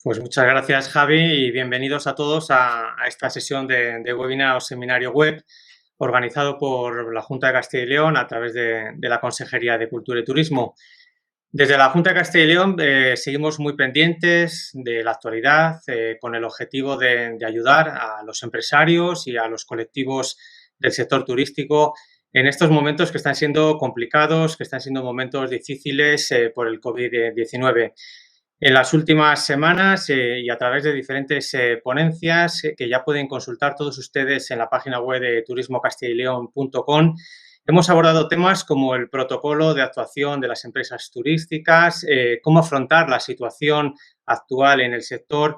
Pues muchas gracias, Javi, y bienvenidos a todos a esta sesión de webinar o seminario web organizado por la Junta de Castilla y León a través de la Consejería de Cultura y Turismo. Desde la Junta de Castilla y León seguimos muy pendientes de la actualidad con el objetivo de ayudar a los empresarios y a los colectivos del sector turístico en estos momentos que están siendo complicados, que están siendo momentos difíciles por el COVID-19. En las últimas semanas y a través de diferentes ponencias que ya pueden consultar todos ustedes en la página web de turismocastillaleon.com, hemos abordado temas como el protocolo de actuación de las empresas turísticas, cómo afrontar la situación actual en el sector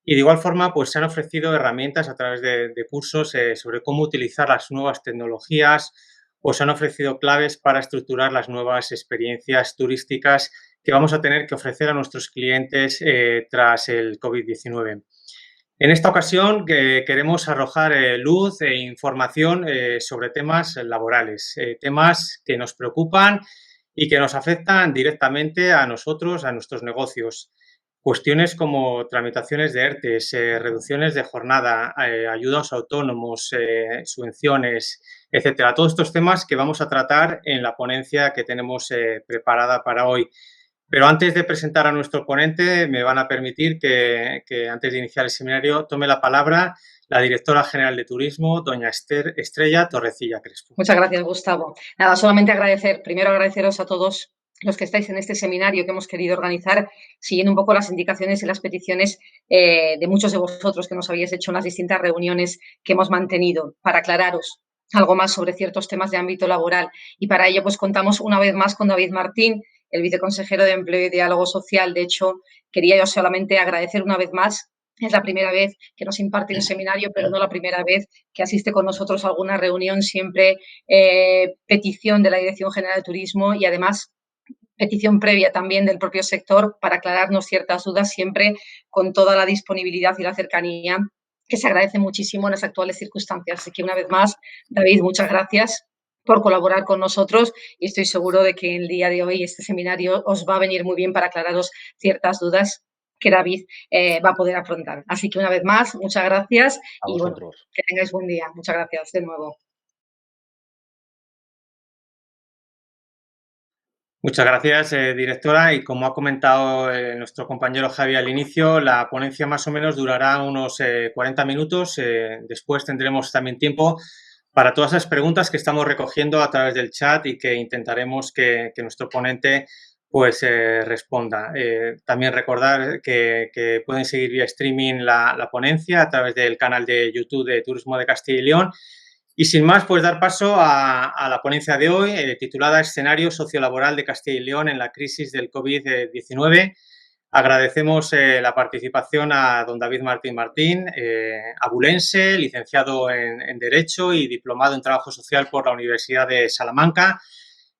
y de igual forma pues se han ofrecido herramientas a través de cursos sobre cómo utilizar las nuevas tecnologías o se han ofrecido claves para estructurar las nuevas experiencias turísticas que vamos a tener que ofrecer a nuestros clientes tras el COVID-19. En esta ocasión queremos arrojar luz e información sobre temas laborales, temas que nos preocupan y que nos afectan directamente a nosotros, a nuestros negocios. Cuestiones como tramitaciones de ERTES, reducciones de jornada, ayudas a autónomos, subvenciones, etcétera. Todos estos temas que vamos a tratar en la ponencia que tenemos preparada para hoy. Pero antes de presentar a nuestro ponente, me van a permitir que antes de iniciar el seminario tome la palabra la directora general de Turismo, doña Estrella Torrecilla Crespo. Muchas gracias, Gustavo. Nada, solamente primero agradeceros a todos los que estáis en este seminario que hemos querido organizar, siguiendo un poco las indicaciones y las peticiones de muchos de vosotros que nos habéis hecho en las distintas reuniones que hemos mantenido para aclararos algo más sobre ciertos temas de ámbito laboral. Y para ello, pues contamos una vez más con David Martín, el viceconsejero de Empleo y Diálogo Social. De hecho, quería yo solamente agradecer una vez más. Es la primera vez que nos imparte un seminario, pero no la primera vez que asiste con nosotros a alguna reunión, siempre petición de la Dirección General de Turismo y además petición previa también del propio sector para aclararnos ciertas dudas, siempre con toda la disponibilidad y la cercanía que se agradece muchísimo en las actuales circunstancias. Así que una vez más, David, muchas gracias por colaborar con nosotros y estoy seguro de que el día de hoy este seminario os va a venir muy bien para aclararos ciertas dudas que David va a poder afrontar. Así que una vez más, muchas gracias y bueno, que tengáis buen día. Muchas gracias de nuevo. Muchas gracias, directora. Y como ha comentado nuestro compañero Javi al inicio, la ponencia más o menos durará unos 40 minutos. Después tendremos también tiempo para todas las preguntas que estamos recogiendo a través del chat y que intentaremos que nuestro ponente pues responda. También recordar que pueden seguir vía streaming la ponencia a través del canal de YouTube de Turismo de Castilla y León. Y sin más, pues dar paso a la ponencia de hoy, titulada Escenario sociolaboral de Castilla y León en la crisis del COVID-19. Agradecemos la participación a don David Martín, abulense, licenciado en Derecho y diplomado en Trabajo Social por la Universidad de Salamanca.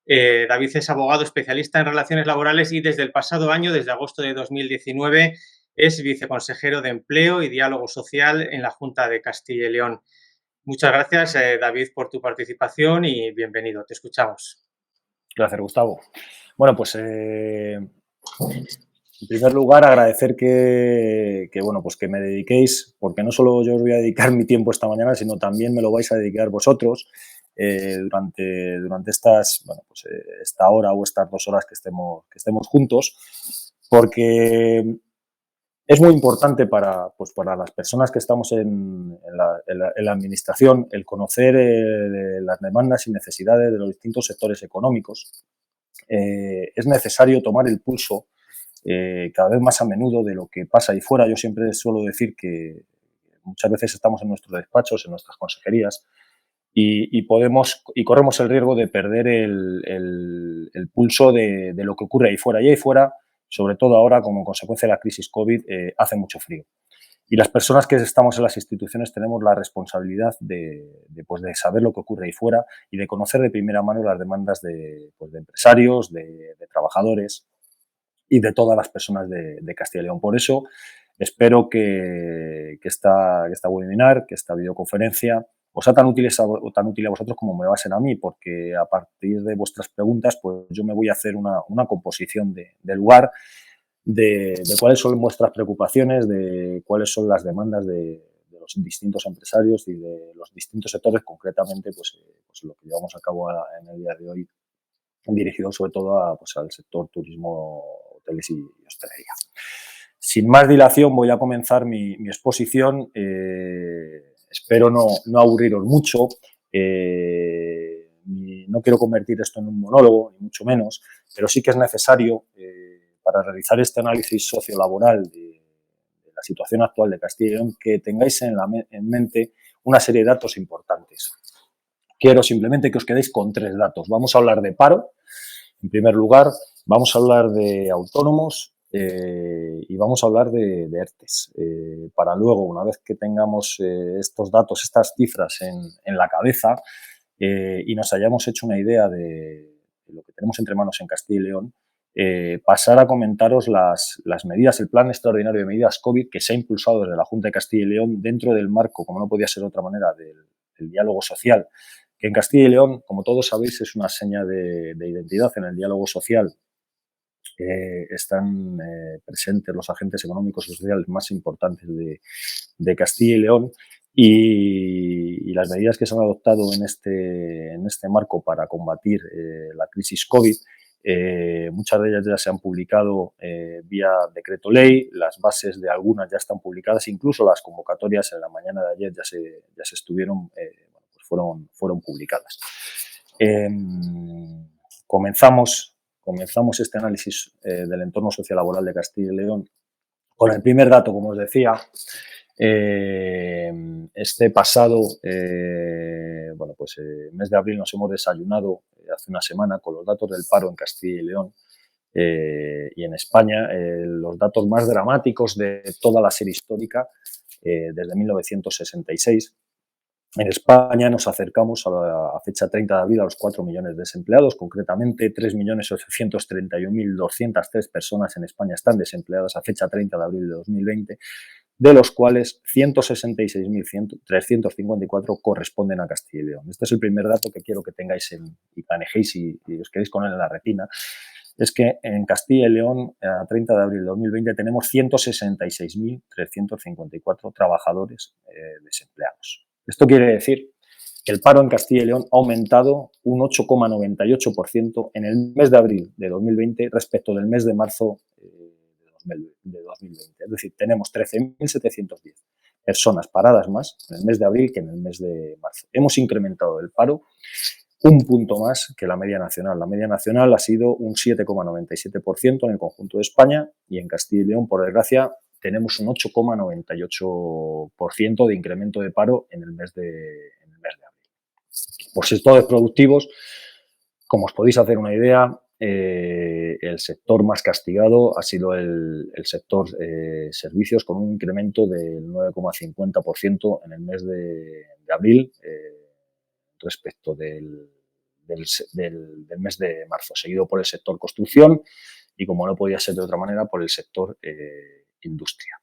David es abogado especialista en relaciones laborales y desde el pasado año, desde agosto de 2019, es viceconsejero de Empleo y Diálogo Social en la Junta de Castilla y León. Muchas gracias, David, por tu participación y bienvenido. Te escuchamos. Gracias, Gustavo. Bueno, pues en primer lugar agradecer bueno, pues que me dediquéis, porque no solo yo os voy a dedicar mi tiempo esta mañana, sino también me lo vais a dedicar vosotros durante estas, bueno, pues, esta hora o estas 2 horas que estemos juntos, porque es muy importante para las personas que estamos en la administración el conocer las demandas y necesidades de los distintos sectores económicos. Es necesario tomar el pulso cada vez más a menudo de lo que pasa ahí fuera. Yo siempre suelo decir que muchas veces estamos en nuestros despachos, en nuestras consejerías, y corremos el riesgo de perder el pulso de lo que ocurre ahí fuera. Y ahí fuera, sobre todo ahora, como consecuencia de la crisis COVID, hace mucho frío. Y las personas que estamos en las instituciones tenemos la responsabilidad de saber lo que ocurre ahí fuera y de conocer de primera mano las demandas de empresarios, de trabajadores y de todas las personas de Castilla y León. Por eso espero que esta webinar, que esta videoconferencia, os sea tan útil a vosotros como me va a ser a mí, porque a partir de vuestras preguntas pues yo me voy a hacer una composición del lugar de cuáles son vuestras preocupaciones, de cuáles son las demandas de los distintos empresarios y de los distintos sectores, concretamente pues lo que llevamos a cabo en el día de hoy, dirigido sobre todo pues, al sector turismo, hoteles y hostelería. Sin más dilación voy a comenzar mi exposición. Espero no aburriros mucho. No quiero convertir esto en un monólogo, ni mucho menos, pero sí que es necesario para realizar este análisis sociolaboral de la situación actual de Castilla y León que tengáis en mente una serie de datos importantes. Quiero simplemente que os quedéis con 3 datos. Vamos a hablar de paro, en primer lugar, vamos a hablar de autónomos y vamos a hablar de ERTEs. Para luego, una vez que tengamos estos datos, estas cifras en la cabeza y nos hayamos hecho una idea de lo que tenemos entre manos en Castilla y León, pasar a comentaros las medidas, el plan extraordinario de medidas COVID que se ha impulsado desde la Junta de Castilla y León dentro del marco, como no podía ser de otra manera, del diálogo social, que en Castilla y León, como todos sabéis, es una seña de identidad en el diálogo social. Están presentes los agentes económicos y sociales más importantes de Castilla y León y las medidas que se han adoptado en este marco para combatir la crisis COVID, muchas de ellas ya se han publicado vía decreto ley, las bases de algunas ya están publicadas, incluso las convocatorias en la mañana de ayer ya se estuvieron, fueron publicadas. Comenzamos este análisis del entorno sociolaboral de Castilla y León con el primer dato, como os decía. Este pasado mes de abril nos hemos desayunado hace una semana con los datos del paro en Castilla y León y en España, los datos más dramáticos de toda la serie histórica desde 1966. En España nos acercamos a fecha 30 de abril a los 4 millones de desempleados, concretamente 3.831.203 personas en España están desempleadas a fecha 30 de abril de 2020, de los cuales 166.354 corresponden a Castilla y León. Este es el primer dato que quiero que tengáis y manejéis y os quedéis con él en la retina. Es que en Castilla y León, a 30 de abril de 2020, tenemos 166.354 trabajadores desempleados. Esto quiere decir que el paro en Castilla y León ha aumentado un 8,98% en el mes de abril de 2020 respecto del mes de marzo de 2020. Es decir, tenemos 13.710 personas paradas más en el mes de abril que en el mes de marzo. Hemos incrementado el paro un punto más que la media nacional. La media nacional ha sido un 7,97% en el conjunto de España y en Castilla y León, por desgracia, tenemos un 8,98% de incremento de paro en el mes de abril. Por sectores productivos, como os podéis hacer una idea, el sector más castigado ha sido el sector servicios, con un incremento del 9,50% en el mes de abril respecto del mes de marzo, seguido por el sector construcción y, como no podía ser de otra manera, por el sector industria.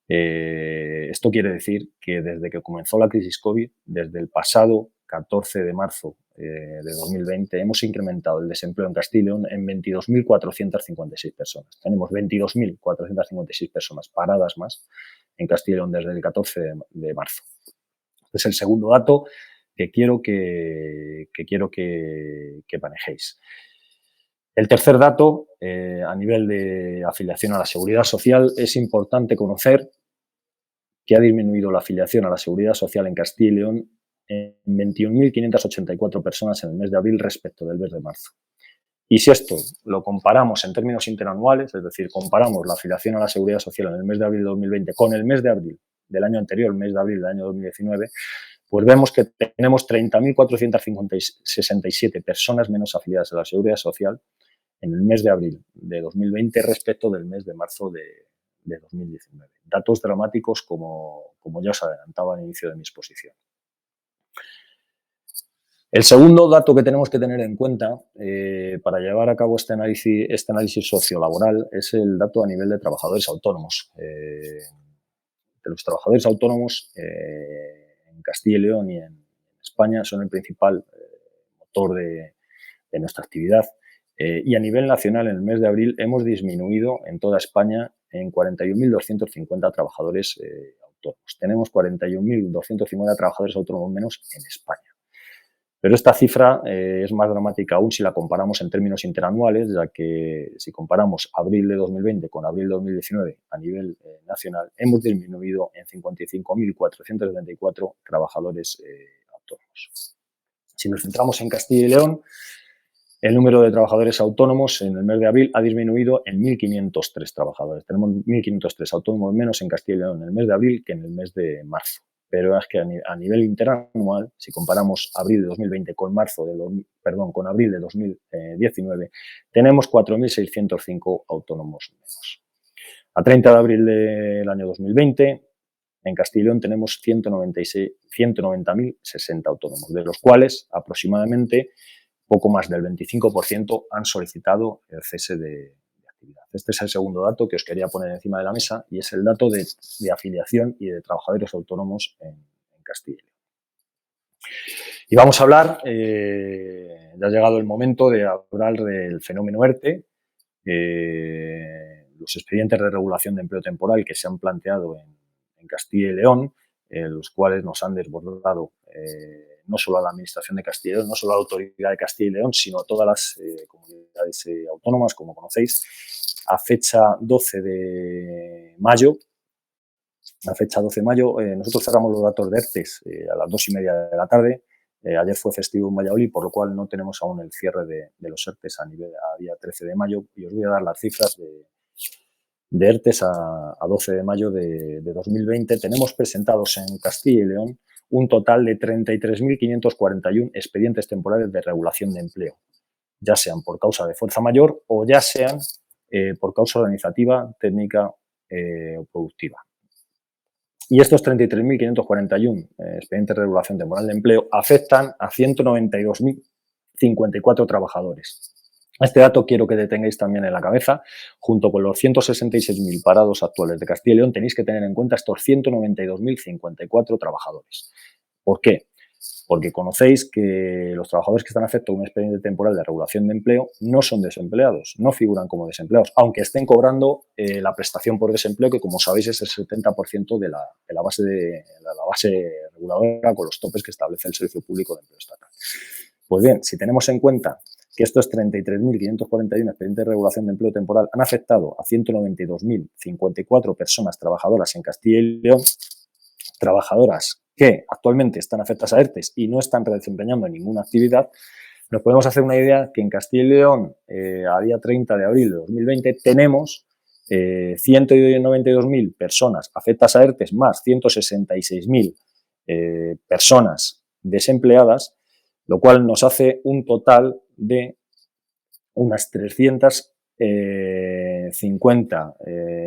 Esto quiere decir que desde que comenzó la crisis COVID, desde el pasado 14 de marzo de 2020, hemos incrementado el desempleo en Castilla y León en 22.456 personas. Tenemos 22.456 personas paradas más en Castilla y León desde el 14 de marzo. Este es el segundo dato que quiero que manejéis. El tercer dato, a nivel de afiliación a la Seguridad Social, es importante conocer que ha disminuido la afiliación a la Seguridad Social en Castilla y León en 21.584 personas en el mes de abril respecto del mes de marzo. Y si esto lo comparamos en términos interanuales, es decir, comparamos la afiliación a la Seguridad Social en el mes de abril de 2020 con el mes de abril del año anterior, el mes de abril del año 2019, pues vemos que tenemos 30.467 personas menos afiliadas a la Seguridad Social en el mes de abril de 2020 respecto del mes de marzo de 2019. Datos dramáticos como ya os adelantaba al inicio de mi exposición. El segundo dato que tenemos que tener en cuenta para llevar a cabo este análisis sociolaboral es el dato a nivel de trabajadores autónomos. De los trabajadores autónomos en Castilla y León y en España son el principal motor de nuestra actividad. Y a nivel nacional, en el mes de abril, hemos disminuido en toda España en 41.250 trabajadores autónomos. Tenemos 41.250 trabajadores autónomos menos en España. Pero esta cifra es más dramática aún si la comparamos en términos interanuales, ya que si comparamos abril de 2020 con abril de 2019 a nivel nacional, hemos disminuido en 55.474 trabajadores autónomos. Si nos centramos en Castilla y León, el número de trabajadores autónomos en el mes de abril ha disminuido en 1.503 trabajadores. Tenemos 1.503 autónomos menos en Castilla y León en el mes de abril que en el mes de marzo. Pero es que a nivel interanual, si comparamos abril de 2020 con con abril de 2019, tenemos 4.605 autónomos menos. A 30 de abril del año 2020, en Castilla y León tenemos 190.060 autónomos, de los cuales aproximadamente poco más del 25% han solicitado el cese de actividad. Este es el segundo dato que os quería poner encima de la mesa y es el dato de afiliación y de trabajadores autónomos en Castilla y León. Y vamos a hablar, ya ha llegado el momento de hablar del fenómeno ERTE, los expedientes de regulación de empleo temporal que se han planteado en Castilla y León, los cuales nos han desbordado no solo a la Administración de Castilla y León, no solo a la Autoridad de Castilla y León, sino a todas las comunidades autónomas, como conocéis, a fecha 12 de mayo. Nosotros cerramos los datos de ERTES a las 2:30 de la tarde. Ayer fue festivo en Valladolid, por lo cual no tenemos aún el cierre de los ERTES a día 13 de mayo y os voy a dar las cifras de ERTES a 12 de mayo de 2020. Tenemos presentados en Castilla y León un total de 33.541 expedientes temporales de regulación de empleo, ya sean por causa de fuerza mayor o ya sean por causa organizativa, técnica o productiva. Y estos 33.541 expedientes de regulación temporal de empleo afectan a 192.054 trabajadores. Este dato quiero que detengáis también en la cabeza. Junto con los 166.000 parados actuales de Castilla y León, tenéis que tener en cuenta estos 192.054 trabajadores. ¿Por qué? Porque conocéis que los trabajadores que están afectos a un expediente temporal de regulación de empleo no son desempleados, no figuran como desempleados, aunque estén cobrando la prestación por desempleo, que como sabéis es el 70% de la base reguladora con los topes que establece el Servicio Público de Empleo Estatal. Pues bien, si tenemos en cuenta que estos 33.541 expedientes de regulación de empleo temporal han afectado a 192.054 personas trabajadoras en Castilla y León, trabajadoras que actualmente están afectadas a ERTES y no están desempeñando ninguna actividad, nos podemos hacer una idea que en Castilla y León, a día 30 de abril de 2020, tenemos 192.000 personas afectadas a ERTES más 166.000 personas desempleadas, lo cual nos hace un total de unas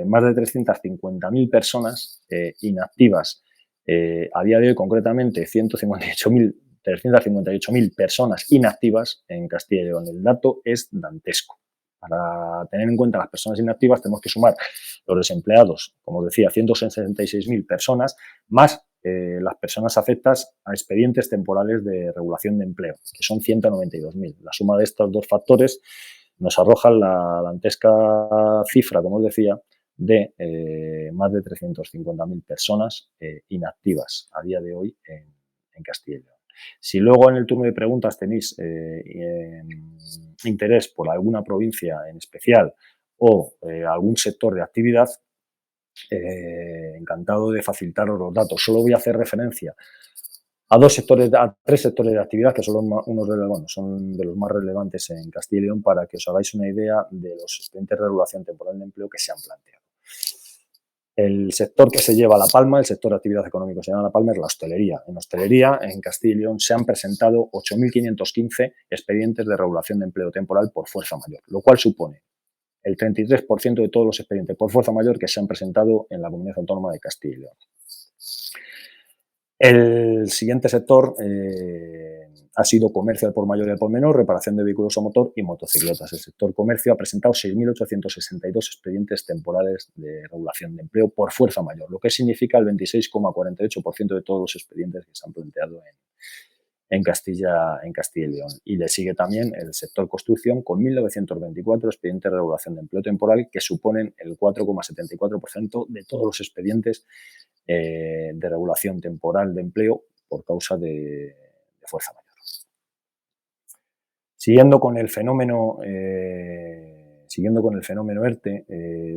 más de 350.000 personas inactivas. A día de hoy, concretamente, 358.000 personas inactivas en Castilla y León. El dato es dantesco. Para tener en cuenta las personas inactivas tenemos que sumar los desempleados, como os decía, 166.000 personas, más las personas afectas a expedientes temporales de regulación de empleo, que son 192.000. La suma de estos dos factores nos arroja la dantesca cifra, como os decía, de más de 350.000 personas inactivas a día de hoy en Castilla y León. Si luego en el turno de preguntas tenéis interés por alguna provincia en especial o algún sector de actividad, encantado de facilitaros los datos. Solo voy a hacer referencia a tres sectores de actividad que son son de los más relevantes en Castilla y León para que os hagáis una idea de los expedientes de regulación temporal de empleo que se han planteado. El sector que se lleva la palma, el sector de actividad económica que se lleva la palma es la hostelería. En hostelería, en Castilla y León, se han presentado 8.515 expedientes de regulación de empleo temporal por fuerza mayor, lo cual supone el 33% de todos los expedientes por fuerza mayor que se han presentado en la Comunidad Autónoma de Castilla y León. El siguiente sector ha sido comercio al por mayor y al por menor, reparación de vehículos a motor y motocicletas. El sector comercio ha presentado 6.862 expedientes temporales de regulación de empleo por fuerza mayor, lo que significa el 26,48% de todos los expedientes que se han planteado en Castilla y León. Y le sigue también el sector construcción con 1.924 expedientes de regulación de empleo temporal que suponen el 4,74% de todos los expedientes de regulación temporal de empleo por causa de fuerza mayor. Siguiendo con el fenómeno ERTE,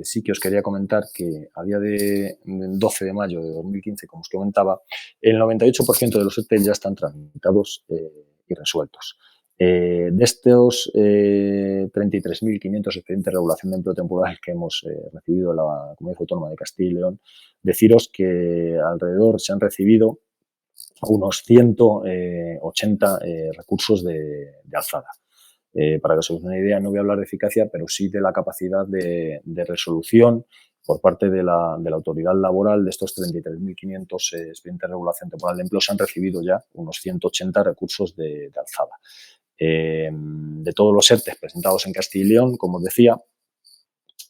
sí que os quería comentar que a día de 12 de mayo de 2015, como os comentaba, el 98% de los ERTE ya están tramitados y resueltos. De estos 33.500 expedientes de regulación de empleo temporal que hemos recibido en la Comunidad Autónoma de Castilla y León, deciros que alrededor se han recibido unos 180 recursos de alzada. Para que os hagáis una idea, no voy a hablar de eficacia, pero sí de la capacidad de resolución por parte de la autoridad laboral. De estos 33.500 expedientes de regulación temporal de empleo se han recibido ya unos 180 recursos de alzada. De todos los ERTE presentados en Castilla y León, como os decía,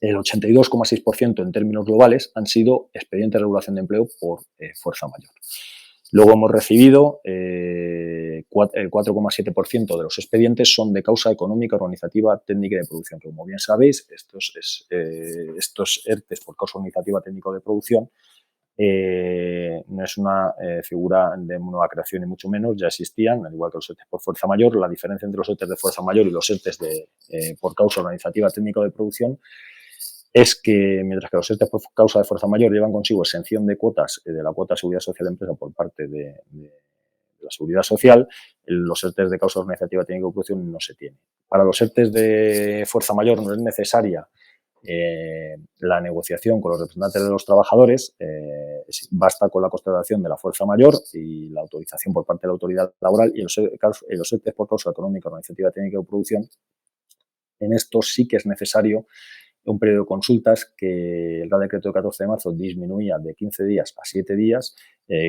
el 82,6% en términos globales han sido expedientes de regulación de empleo por fuerza mayor. Luego hemos recibido el 4,7% de los expedientes son de causa económica, organizativa, técnica y de producción. Como bien sabéis, estos ERTEs por causa organizativa, técnica o de producción no es una figura de nueva creación ni mucho menos, ya existían, al igual que los ERTEs por fuerza mayor. La diferencia entre los ERTEs de fuerza mayor y los ERTEs por causa organizativa, técnica o de producción es que mientras que los ERTE por causa de fuerza mayor llevan consigo exención de cuotas de la cuota de seguridad social de empresa por parte de la seguridad social, los ERTE de causa organizativa técnica o de producción no se tiene. Para los ERTE de fuerza mayor no es necesaria la negociación con los representantes de los trabajadores, basta con la constatación de la fuerza mayor y la autorización por parte de la autoridad laboral, y los ERTE por causa económica, organizativa, técnica o de producción, en esto sí que es necesario un periodo de consultas que el Real Decreto de 14 de marzo disminuía de 15 días a 7 días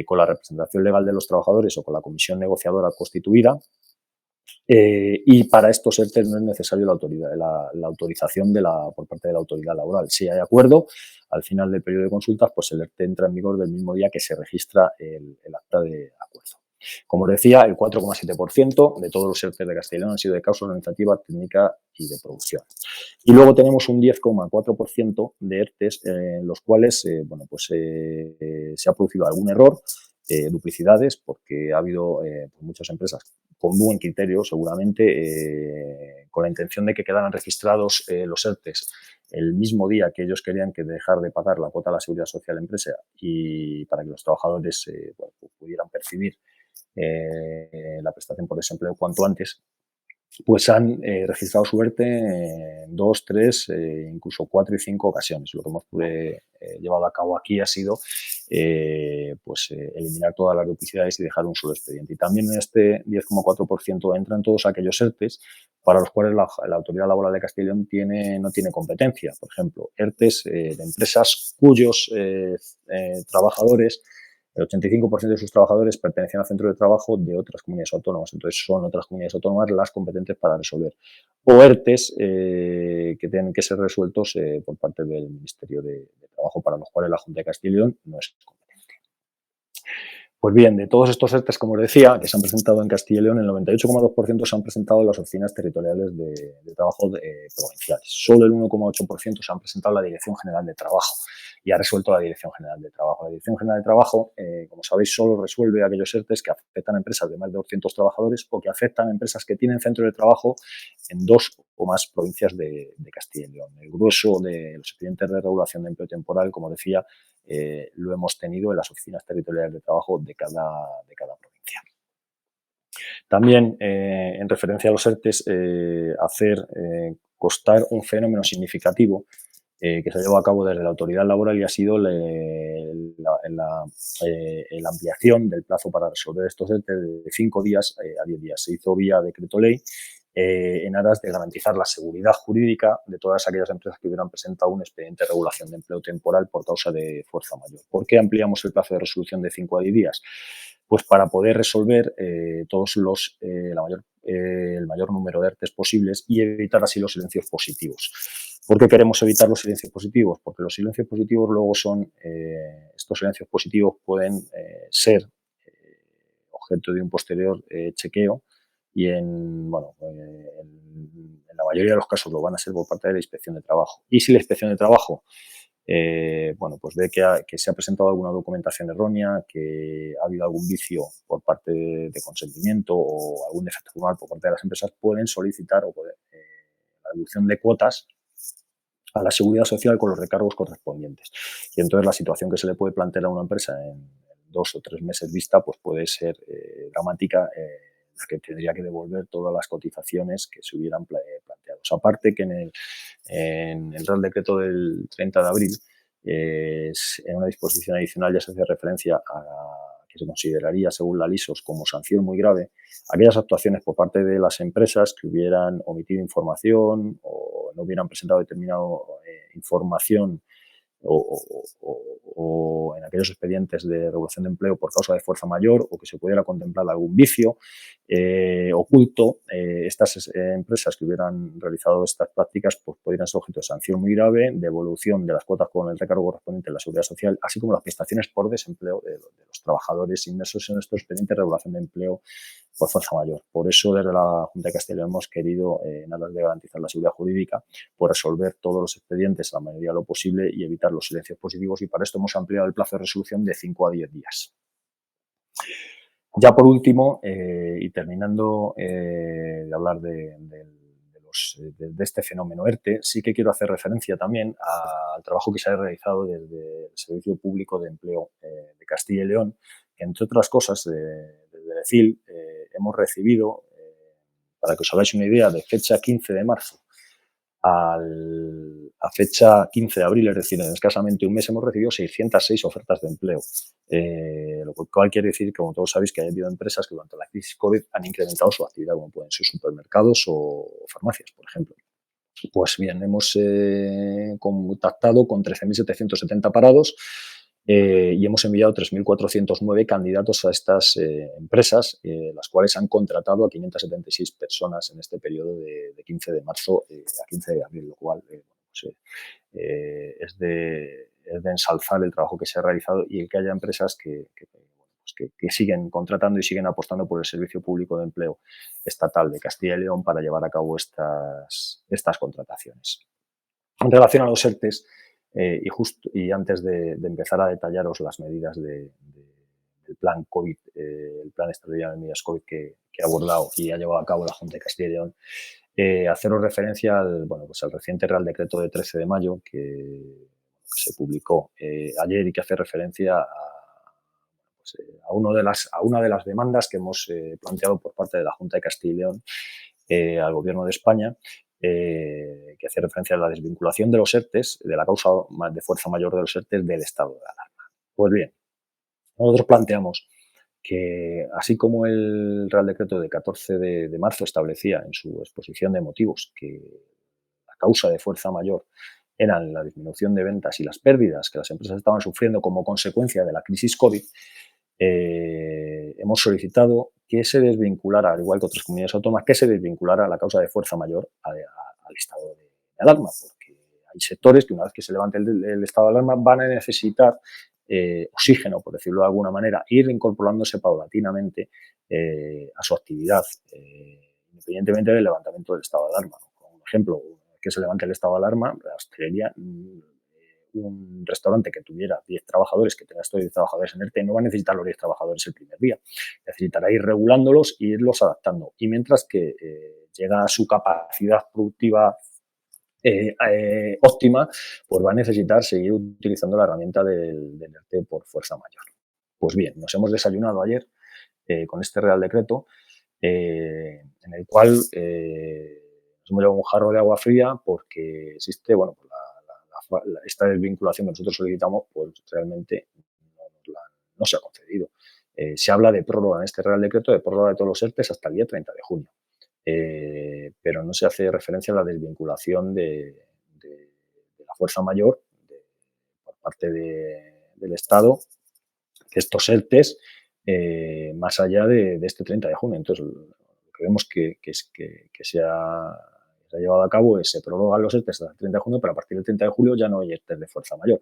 con la representación legal de los trabajadores o con la comisión negociadora constituida. Y para estos ERTE no es necesario la autorización por parte de la autoridad laboral. Si hay acuerdo, al final del periodo de consultas, pues el ERTE entra en vigor del mismo día que se registra el acta de acuerdo. Como os decía, el 4,7% de todos los ERTE de Castilla y León han sido de causa organizativa, técnica y de producción. Y luego tenemos un 10,4% de ERTEs en los cuales se ha producido algún error, duplicidades, porque ha habido muchas empresas con buen criterio, seguramente, con la intención de que quedaran registrados los ERTEs el mismo día que ellos querían que dejar de pagar la cuota de la seguridad social de empresa y para que los trabajadores pudieran percibir la prestación por desempleo cuanto antes, pues han registrado su ERTE en 2, 3, incluso 4 y 5 ocasiones. Lo que hemos llevado a cabo aquí ha sido eliminar todas las duplicidades y dejar un solo expediente. Y también en este 10,4% entran todos aquellos ERTEs para los cuales la Autoridad Laboral de Castilla y León no tiene competencia. Por ejemplo, ERTEs de empresas cuyos trabajadores, el 85% de sus trabajadores pertenecían al centro de trabajo de otras comunidades autónomas. Entonces, son otras comunidades autónomas las competentes para resolver. O ERTEs que tienen que ser resueltos por parte del Ministerio de Trabajo, para los cuales la Junta de Castilla y León no es competente. Pues bien, de todos estos ERTEs, como os decía, que se han presentado en Castilla y León, el 98,2% se han presentado en las oficinas territoriales de trabajo provinciales. Solo el 1,8% se han presentado en la Dirección General de Trabajo y ha resuelto la Dirección General de Trabajo. La Dirección General de Trabajo, como sabéis, solo resuelve aquellos ERTEs que afectan a empresas de más de 200 trabajadores o que afectan a empresas que tienen centro de trabajo en 2 o más provincias de Castilla y León. El grueso de los expedientes de regulación de empleo temporal, como decía, lo hemos tenido en las oficinas territoriales de trabajo de cada provincia. También, en referencia a los ERTEs, hacer constar un fenómeno significativo que se ha llevado a cabo desde la autoridad laboral y ha sido la ampliación del plazo para resolver estos ERTE de 5 días a 10 días. Se hizo vía decreto ley en aras de garantizar la seguridad jurídica de todas aquellas empresas que hubieran presentado un expediente de regulación de empleo temporal por causa de fuerza mayor. ¿Por qué ampliamos el plazo de resolución de 5 a 10 días? Pues para poder resolver el mayor número de ERTEs posibles y evitar así los silencios positivos. ¿Por qué queremos evitar los silencios positivos? Porque los silencios positivos luego estos silencios positivos pueden ser objeto de un posterior chequeo y en la mayoría de los casos lo van a ser por parte de la Inspección de Trabajo. Y si la Inspección de Trabajo pues ve que se ha presentado alguna documentación errónea, que ha habido algún vicio por parte de consentimiento o algún defecto formal por parte de las empresas, pueden solicitar la deducción de cuotas a la Seguridad Social con los recargos correspondientes. Y entonces la situación que se le puede plantear a una empresa en 2 o 3 meses vista pues puede ser dramática, la que tendría que devolver todas las cotizaciones que se hubieran planteado. Aparte que en el Real Decreto del 30 de abril, en una disposición adicional ya se hace referencia a que se consideraría, según la LISOS, como sanción muy grave aquellas actuaciones por parte de las empresas que hubieran omitido información o no hubieran presentado determinada información o en aquellos expedientes de regulación de empleo por causa de fuerza mayor o que se pudiera contemplar algún vicio oculto. Estas empresas que hubieran realizado estas prácticas pues podrían ser objeto de sanción muy grave, devolución de las cuotas con el recargo correspondiente a la Seguridad Social, así como las prestaciones por desempleo de los trabajadores inmersos en estos expedientes de regulación de empleo por fuerza mayor. Por eso, desde la Junta de Castilla y León hemos querido, en aras de garantizar la seguridad jurídica, pues resolver todos los expedientes a la medida de lo posible y evitar los silencios positivos, y para esto hemos ampliado el plazo de resolución de 5 a 10 días. Ya por último, y terminando de hablar de este fenómeno ERTE, sí que quiero hacer referencia también al trabajo que se ha realizado desde el Servicio Público de Empleo de Castilla y León, que entre otras cosas, desde el ECIL hemos recibido, para que os hagáis una idea, de fecha 15 de marzo a fecha 15 de abril, es decir, en escasamente un mes, hemos recibido 606 ofertas de empleo, lo cual quiere decir que, como todos sabéis, que ha habido empresas que durante la crisis COVID han incrementado su actividad, como pueden ser supermercados o farmacias, por ejemplo. Pues bien, hemos contactado con 13.770 parados y hemos enviado 3.409 candidatos a estas empresas, las cuales han contratado a 576 personas en este periodo de 15 de marzo a 15 de abril, lo cual es de ensalzar el trabajo que se ha realizado y el que haya empresas que siguen contratando y siguen apostando por el Servicio Público de Empleo Estatal de Castilla y León para llevar a cabo estas contrataciones. En relación a los ERTEs, y antes de empezar a detallaros las medidas del plan COVID, el plan extraordinario de medidas COVID que ha abordado y ha llevado a cabo la Junta de Castilla y León, haceros referencia al reciente Real Decreto de 13 de mayo que se publicó ayer y que hace referencia a una de las demandas que hemos planteado por parte de la Junta de Castilla y León al Gobierno de España, que hace referencia a la desvinculación de los ERTEs, de la causa de fuerza mayor de los ERTEs del estado de alarma. Pues bien, nosotros planteamos que, así como el Real Decreto de 14 de marzo establecía en su exposición de motivos que la causa de fuerza mayor eran la disminución de ventas y las pérdidas que las empresas estaban sufriendo como consecuencia de la crisis COVID, hemos solicitado que se desvinculara, al igual que otras comunidades autónomas, que se desvinculara la causa de fuerza mayor al estado de alarma, porque hay sectores que una vez que se levante el estado de alarma van a necesitar oxígeno, por decirlo de alguna manera, ir incorporándose paulatinamente a su actividad, independientemente del levantamiento del estado de alarma. Por ejemplo, que se levante el estado de alarma, la hostelería, un restaurante que tuviera 10 trabajadores, que tenga estos 10 trabajadores en ERTE, no va a necesitar los 10 trabajadores el primer día. Necesitará ir regulándolos e irlos adaptando. Y mientras que llega a su capacidad productiva óptima, pues va a necesitar seguir utilizando la herramienta del ERTE por fuerza mayor. Pues bien, nos hemos desayunado ayer con este Real Decreto, en el cual nos hemos llevado un jarro de agua fría porque existe, esta desvinculación que nosotros solicitamos, pues realmente no se ha concedido. Se habla de prórroga en este Real Decreto, de prórroga de todos los ERTEs hasta el día 30 de junio. Pero no se hace referencia a la desvinculación de la fuerza mayor por parte del Estado de estos ERTEs más allá de este 30 de junio. Entonces, lo que vemos que se ha llevado a cabo es se prorrogan los ERTEs hasta el 30 de junio, pero a partir del 30 de julio ya no hay ERTEs de fuerza mayor.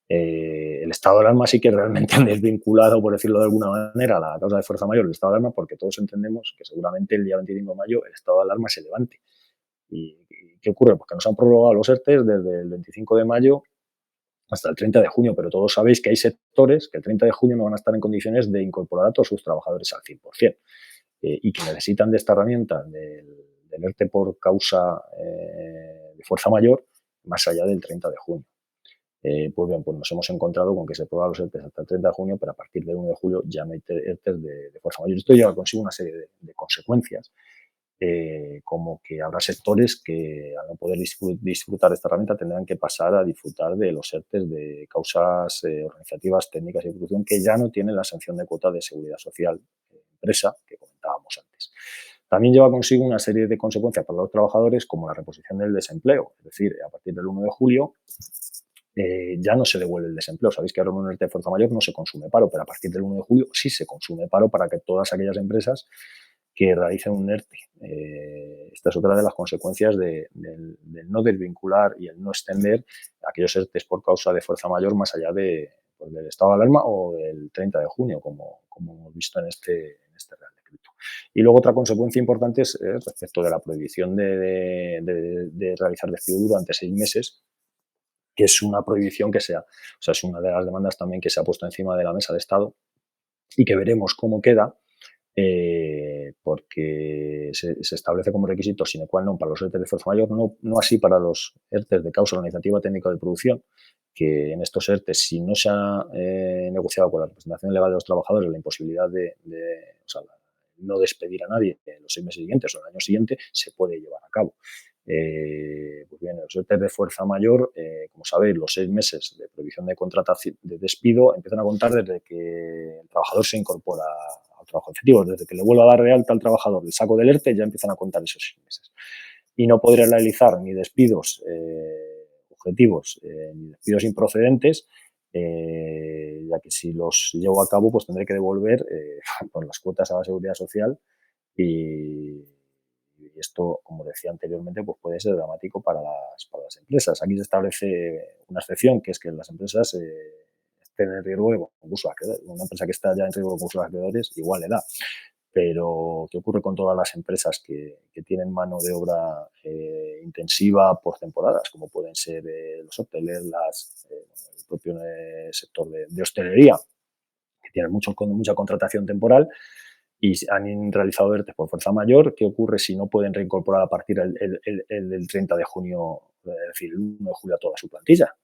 El estado de alarma sí que realmente han desvinculado, por decirlo de alguna manera, la causa de fuerza mayor del estado de alarma, porque todos entendemos que seguramente el día 25 de mayo el estado de alarma se levante. ¿Y qué ocurre? Pues que nos han prorrogado los ERTEs desde el 25 de mayo hasta el 30 de junio, pero todos sabéis que hay sectores que el 30 de junio no van a estar en condiciones de incorporar a todos sus trabajadores al 100%, y que necesitan de esta herramienta del ERTE por causa de fuerza mayor más allá del 30 de junio. Pues bien, pues nos hemos encontrado con que se prueban los ERTEs hasta el 30 de junio, pero a partir del 1 de julio ya no hay ERTEs de fuerza mayor. Esto lleva consigo una serie de consecuencias, como que habrá sectores que al no poder disfrutar de esta herramienta tendrán que pasar a disfrutar de los ERTEs de causas organizativas, técnicas y de producción que ya no tienen la sanción de cuota de seguridad social empresa que comentábamos antes. También lleva consigo una serie de consecuencias para los trabajadores como la reposición del desempleo, es decir, a partir del 1 de julio ya no se devuelve el desempleo. Sabéis que ahora en un ERTE de fuerza mayor no se consume paro, pero a partir del 1 de julio sí se consume paro para que todas aquellas empresas que realicen un ERTE. Esta es otra de las consecuencias del no desvincular y el no extender aquellos ERTEs por causa de fuerza mayor más allá pues, del estado de alarma o del 30 de junio, como hemos visto en este Real Decreto. Y luego otra consecuencia importante es respecto de la prohibición de realizar despido durante 6 meses, que es una prohibición que es una de las demandas también que se ha puesto encima de la mesa de Estado y que veremos cómo queda, porque se establece como requisito sine qua non para los ERTE de fuerza mayor, no así para los ERTE de causa organizativa técnica de producción, que en estos ERTE, si no se ha negociado con la representación legal de los trabajadores la imposibilidad no despedir a nadie en los 6 meses siguientes o el año siguiente, se puede llevar a cabo. Pues bien, los ERTE de fuerza mayor, como sabéis, los 6 meses de prohibición de contratación, de despido, empiezan a contar desde que el trabajador se incorpora al trabajo efectivo. Desde que le vuelva a dar de alta al trabajador el saco del ERTE, ya empiezan a contar esos 6 meses. Y no podrá realizar ni despidos objetivos ni despidos improcedentes, ya que si los llevo a cabo, pues tendré que devolver pues las cuotas a la seguridad social y esto, como decía anteriormente, pues puede ser dramático para las empresas. Aquí se establece una excepción, que es que las empresas estén en riesgo de concurso de acreedores. Una empresa que está ya en riesgo de concurso de acreedores igual le da. Pero, ¿qué ocurre con todas las empresas que tienen mano de obra intensiva por temporadas, como pueden ser los hoteles, el propio sector de hostelería, que tienen mucha contratación temporal y han realizado ERTE por fuerza mayor? ¿Qué ocurre si no pueden reincorporar a partir del 30 de junio, es decir, el 1 de julio, a toda su plantilla?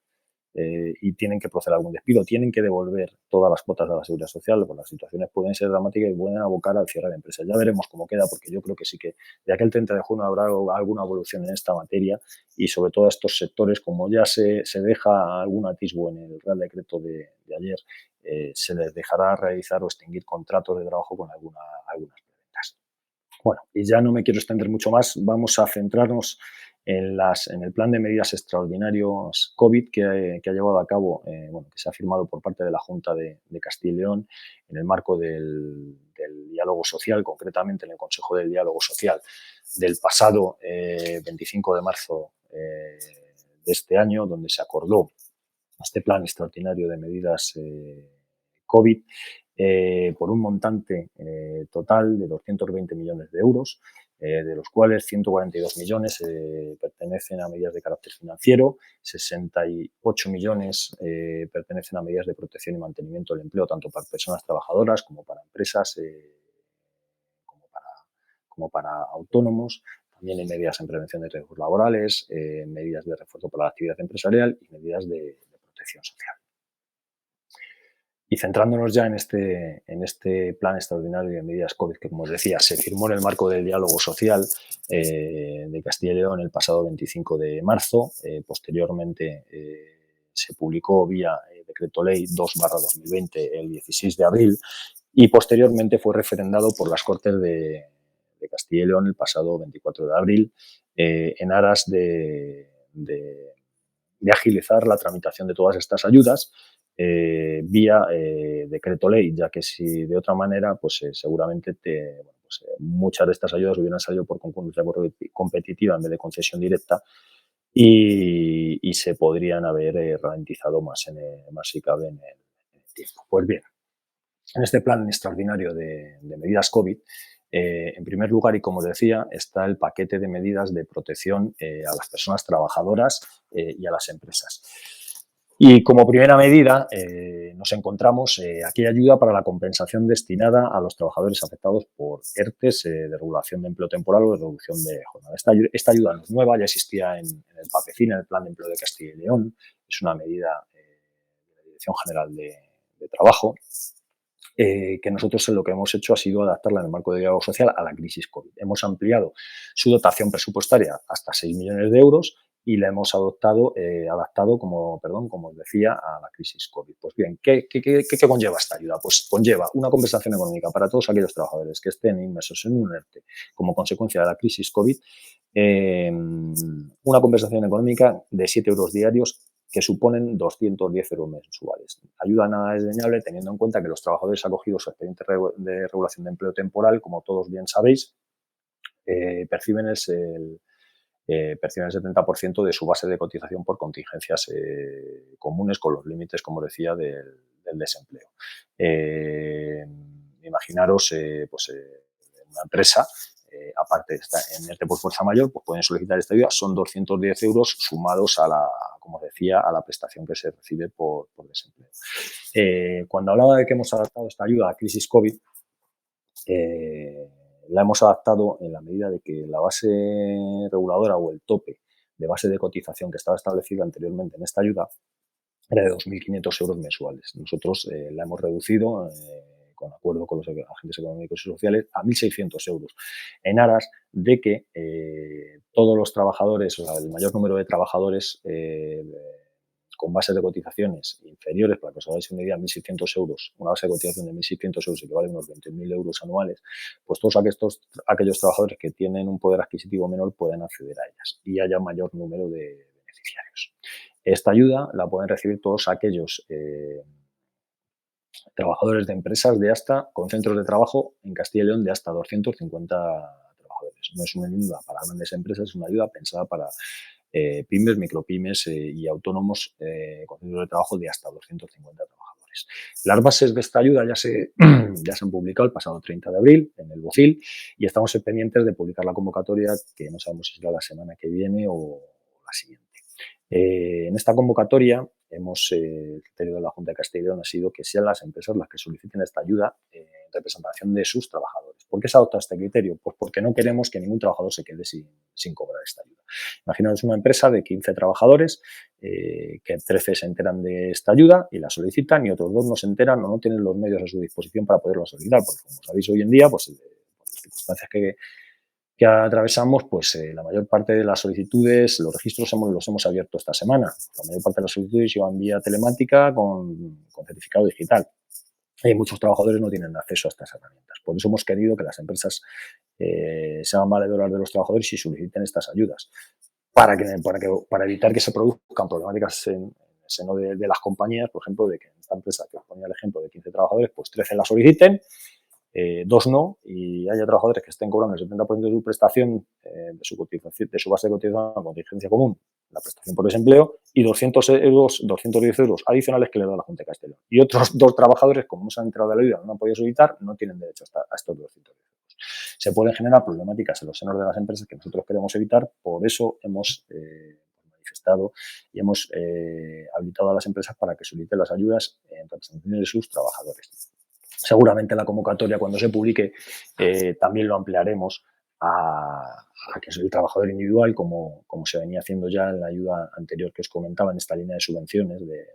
Y tienen que proceder a algún despido, tienen que devolver todas las cuotas de la seguridad social, pues las situaciones pueden ser dramáticas y pueden abocar al cierre de empresas. Ya veremos cómo queda, porque yo creo que sí que de aquí al 30 de junio habrá alguna evolución en esta materia y sobre todo estos sectores, como ya se deja algún atisbo en el Real Decreto de ayer, se les dejará realizar o extinguir contratos de trabajo con algunas preventas. Bueno, y ya no me quiero extender mucho más, vamos a centrarnos en el plan de medidas extraordinarios COVID que ha llevado a cabo, que se ha firmado por parte de la Junta de Castilla y León en el marco del diálogo social, concretamente en el Consejo del Diálogo Social del pasado 25 de marzo de este año, donde se acordó este plan extraordinario de medidas COVID por un montante total de 220 millones de euros, de los cuales 142 millones pertenecen a medidas de carácter financiero, 68 millones pertenecen a medidas de protección y mantenimiento del empleo, tanto para personas trabajadoras como para empresas, como para autónomos. También hay medidas en prevención de riesgos laborales, medidas de refuerzo para la actividad empresarial y medidas de protección social. Y centrándonos ya en este plan extraordinario de medidas COVID, que, como os decía, se firmó en el marco del diálogo social de Castilla y León el pasado 25 de marzo. Posteriormente se publicó vía Decreto Ley 2/2020 el 16 de abril y posteriormente fue referendado por las Cortes de Castilla y León el pasado 24 de abril en aras de agilizar la tramitación de todas estas ayudas vía decreto ley, ya que si de otra manera, pues seguramente muchas de estas ayudas hubieran salido por concurrencia competitiva en vez de concesión directa y se podrían haber ralentizado más si cabe en el tiempo. Pues bien, en este plan extraordinario de medidas COVID, en primer lugar, y como os decía, está el paquete de medidas de protección a las personas trabajadoras y a las empresas. Y como primera medida nos encontramos aquella ayuda para la compensación destinada a los trabajadores afectados por ERTES de regulación de empleo temporal o de reducción de jornada. Esta ayuda no es nueva, ya existía en el PAPECIN, en el Plan de Empleo de Castilla y León. Es una medida de la Dirección General de Trabajo, que nosotros lo que hemos hecho ha sido adaptarla en el marco de diálogo social a la crisis COVID. Hemos ampliado su dotación presupuestaria hasta 6 millones de euros y la hemos adaptado, como os decía, a la crisis COVID. Pues bien, ¿qué conlleva esta ayuda? Pues conlleva una compensación económica para todos aquellos trabajadores que estén inmersos en un ERTE como consecuencia de la crisis COVID, una compensación económica de 7 euros diarios que suponen 210 euros mensuales. Ayuda nada desdeñable teniendo en cuenta que los trabajadores acogidos a expedientes de regulación de empleo temporal, como todos bien sabéis, perciben el 70% de su base de cotización por contingencias comunes con los límites, como decía, del desempleo. Imaginaros, una empresa, aparte está en ERTE por fuerza mayor, pues pueden solicitar esta ayuda, son 210 euros sumados a la, como decía, a la prestación que se recibe por desempleo. Cuando hablaba de que hemos adaptado esta ayuda a la crisis COVID, la hemos adaptado en la medida de que la base reguladora o el tope de base de cotización que estaba establecido anteriormente en esta ayuda era de 2.500 euros mensuales. Nosotros la hemos reducido, con acuerdo con los agentes económicos y sociales, a 1.600 euros, en aras de que todos los trabajadores, o sea, el mayor número de trabajadores con bases de cotizaciones inferiores, para que os hagáis una idea, 1.600 euros, una base de cotización de 1.600 euros equivale a unos 20.000 euros anuales, pues todos aquellos trabajadores que tienen un poder adquisitivo menor pueden acceder a ellas y haya mayor número de beneficiarios. Esta ayuda la pueden recibir todos aquellos trabajadores de empresas con centros de trabajo en Castilla y León de hasta 250 trabajadores. No es una ayuda para grandes empresas, es una ayuda pensada para pymes, micropymes y autónomos con centros de trabajo de hasta 250 trabajadores. Las bases de esta ayuda ya se han publicado el pasado 30 de abril en el BOCIL y estamos pendientes de publicar la convocatoria, que no sabemos si será la semana que viene o la siguiente. En esta convocatoria el criterio de la Junta de Castilla y León ha sido que sean las empresas las que soliciten esta ayuda en representación de sus trabajadores. ¿Por qué se adopta este criterio? Pues porque no queremos que ningún trabajador se quede sin cobrar esta ayuda. Imaginaos una empresa de 15 trabajadores que 13 se enteran de esta ayuda y la solicitan y otros 2 no se enteran o no tienen los medios a su disposición para poderla solicitar, porque como sabéis hoy en día, pues por las circunstancias que atravesamos, pues la mayor parte de las solicitudes, los registros los hemos abierto esta semana. La mayor parte de las solicitudes llevan vía telemática con certificado digital. Y muchos trabajadores no tienen acceso a estas herramientas. Por eso hemos querido que las empresas se hagan valedoras de los trabajadores y soliciten estas ayudas para evitar que se produzcan problemáticas en el seno de las compañías, por ejemplo, de que en esta empresa que os ponía el ejemplo de 15 trabajadores, pues 13 la soliciten, 2 no, y haya trabajadores que estén cobrando el 70% de su prestación, de su base de cotización a contingencia común, la prestación por desempleo, y 210 euros adicionales que le da la Junta de Castilla y León. Y otros 2 trabajadores, como no se han enterado de la ayuda, no han podido solicitar, no tienen derecho a estos 210 euros. Se pueden generar problemáticas en los senos de las empresas que nosotros queremos evitar, por eso hemos manifestado y hemos habilitado a las empresas para que soliciten las ayudas en representación de sus trabajadores. Seguramente la convocatoria, cuando se publique, también lo ampliaremos a que es el trabajador individual, como se venía haciendo ya en la ayuda anterior que os comentaba, en esta línea de subvenciones del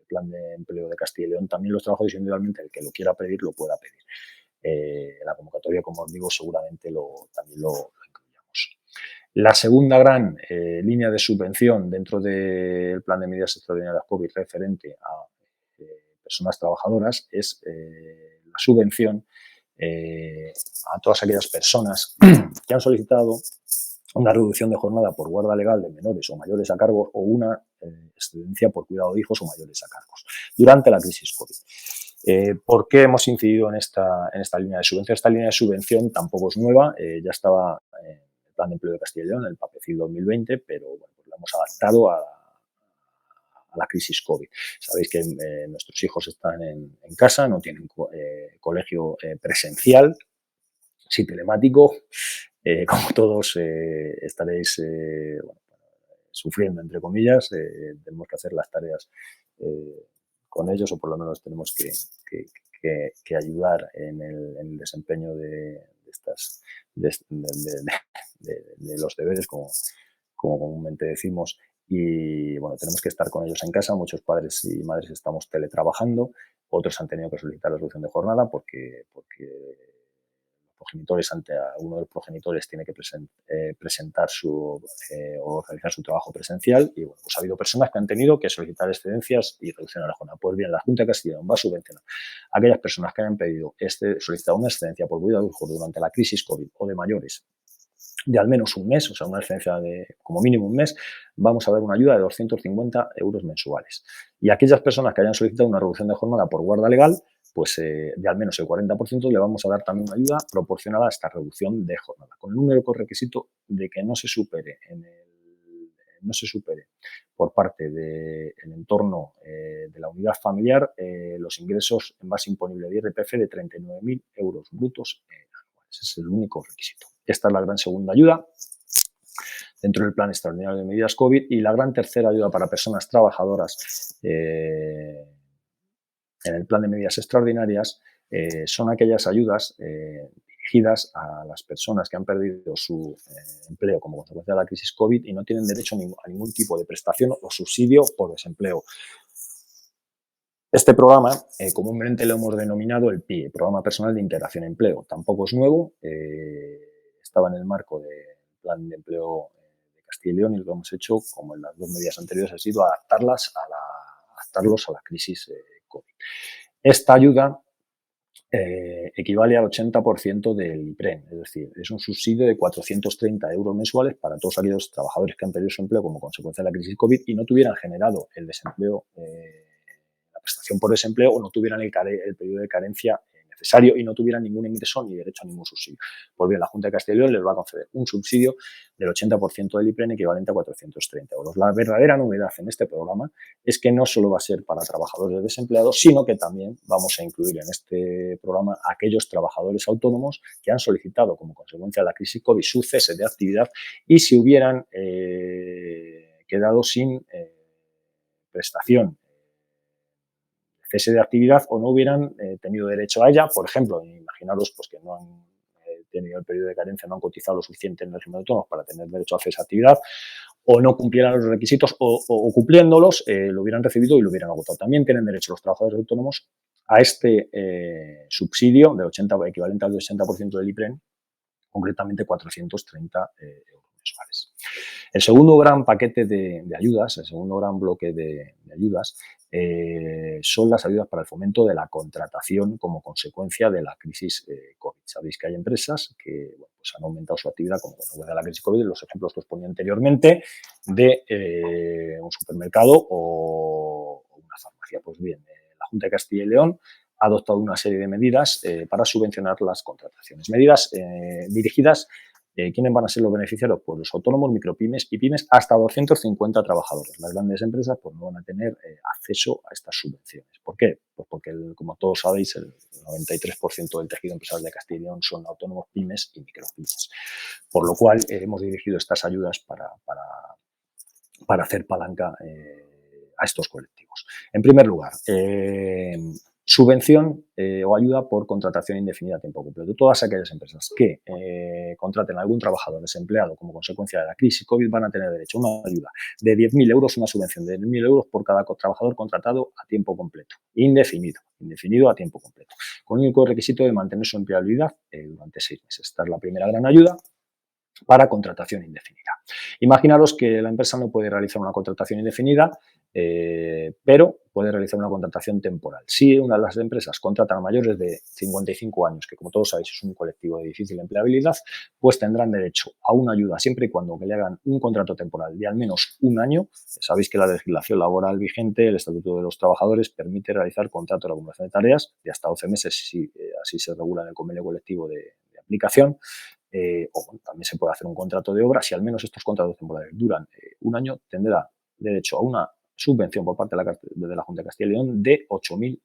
Plan de Empleo de Castilla y León. También los trabajadores individualmente, el que lo quiera pedir, lo pueda pedir. La convocatoria, como os digo, seguramente también lo incluyamos. La segunda gran línea de subvención dentro del Plan de Medidas Extraordinarias COVID referente a personas trabajadoras es la subvención a todas aquellas personas que han solicitado una reducción de jornada por guarda legal de menores o mayores a cargo o una excedencia por cuidado de hijos o mayores a cargos durante la crisis COVID. ¿Por qué hemos incidido en esta línea de subvención? Esta línea de subvención tampoco es nueva, ya estaba en el Plan de Empleo de Castilla y León, en el PAPECIL 2020, pero bueno, pues la hemos adaptado a la crisis COVID. Sabéis que nuestros hijos están en casa, no tienen colegio presencial, sí telemático. Como todos estaréis sufriendo, entre comillas, tenemos que hacer las tareas con ellos, o por lo menos tenemos que ayudar en el desempeño de los deberes, como comúnmente decimos. Y bueno, tenemos que estar con ellos en casa. Muchos padres y madres estamos teletrabajando, otros han tenido que solicitar la reducción de jornada porque progenitores, ante uno de los progenitores tiene que presentar o realizar su trabajo presencial, y bueno, pues ha habido personas que han tenido que solicitar excedencias y reducción a la jornada. Pues bien, la Junta de Castilla y León va a subvencionar a aquellas personas que hayan pedido solicitado una excedencia por cuidado de hijos durante la crisis COVID o de mayores de al menos un mes, o sea, una excedencia de como mínimo un mes, vamos a dar una ayuda de 250 euros mensuales. Y a aquellas personas que hayan solicitado una reducción de jornada por guarda legal, pues de al menos el 40% le vamos a dar también una ayuda proporcionada a esta reducción de jornada, con el único requisito de que no se supere por parte del entorno de la unidad familiar los ingresos en base imponible de IRPF de 39.000 euros brutos anuales. Ese es el único requisito. Esta es la gran segunda ayuda dentro del Plan Extraordinario de Medidas COVID, y la gran tercera ayuda para personas trabajadoras en el Plan de Medidas Extraordinarias son aquellas ayudas dirigidas a las personas que han perdido su empleo como consecuencia de la crisis COVID y no tienen derecho a ningún tipo de prestación o subsidio por desempleo. Este programa comúnmente lo hemos denominado el PIE, Programa Personal de Integración e Empleo. Tampoco es nuevo, estaba en el marco del Plan de Empleo de Castilla y León, y lo que hemos hecho, como en las dos medidas anteriores, ha sido adaptarlos a la crisis COVID. Esta ayuda equivale al 80% del IPREN, es decir, es un subsidio de 430 euros mensuales para todos aquellos trabajadores que han perdido su empleo como consecuencia de la crisis COVID y no tuvieran generado el desempleo, la prestación por desempleo, o no tuvieran el periodo de carencia necesario y no tuvieran ningún ingreso ni derecho a ningún subsidio. Pues bien, la Junta de Castilla y León les va a conceder un subsidio del 80% del IPREN, equivalente a 430 euros. La verdadera novedad en este programa es que no solo va a ser para trabajadores desempleados, sino que también vamos a incluir en este programa a aquellos trabajadores autónomos que han solicitado como consecuencia de la crisis COVID su cese de actividad y si hubieran quedado sin prestación cese de actividad o no hubieran tenido derecho a ella. Por ejemplo, imaginaros pues, que no han tenido el periodo de carencia, no han cotizado lo suficiente en el régimen de autónomos para tener derecho a cese de actividad, o no cumplieran los requisitos, o cumpliéndolos lo hubieran recibido y lo hubieran agotado. También tienen derecho los trabajadores autónomos a este subsidio de equivalente al 80% del IPREN, concretamente 430 euros mensuales. El segundo gran paquete de ayudas, el segundo gran bloque de ayudas, son las ayudas para el fomento de la contratación como consecuencia de la crisis COVID. Sabéis que hay empresas que pues han aumentado su actividad como consecuencia de la crisis COVID. Los ejemplos que os ponía anteriormente de un supermercado o una farmacia. Pues bien, la Junta de Castilla y León ha adoptado una serie de medidas para subvencionar las contrataciones. Medidas dirigidas. ¿Quiénes van a ser los beneficiarios? Pues los autónomos, micropymes y pymes hasta 250 trabajadores. Las grandes empresas pues, no van a tener acceso a estas subvenciones. ¿Por qué? Pues porque, como todos sabéis, el 93% del tejido empresarial de Castilla y León son autónomos, pymes y micropymes. Por lo cual, hemos dirigido estas ayudas para hacer palanca a estos colectivos. En primer lugar, subvención o ayuda por contratación indefinida a tiempo completo. Todas aquellas empresas que contraten a algún trabajador desempleado como consecuencia de la crisis COVID van a tener derecho a una ayuda de 10.000 euros, una subvención de 10.000 euros por cada trabajador contratado a tiempo completo, indefinido a tiempo completo, con el único requisito de mantener su empleabilidad durante 6 meses. Esta es la primera gran ayuda para contratación indefinida. Imaginaros que la empresa no puede realizar una contratación indefinida, pero puede realizar una contratación temporal. Si una de las empresas contrata a mayores de 55 años, que como todos sabéis es un colectivo de difícil empleabilidad, pues tendrán derecho a una ayuda siempre y cuando que le hagan un contrato temporal de al menos un año. Sabéis que la legislación laboral vigente, el Estatuto de los Trabajadores, permite realizar contratos de acumulación de tareas de hasta 12 meses, si así se regula en el convenio colectivo de aplicación. o bueno, también se puede hacer un contrato de obra. Si al menos estos contratos temporales duran un año, tendrá derecho a una subvención por parte de la Junta de Castilla y León de 8.000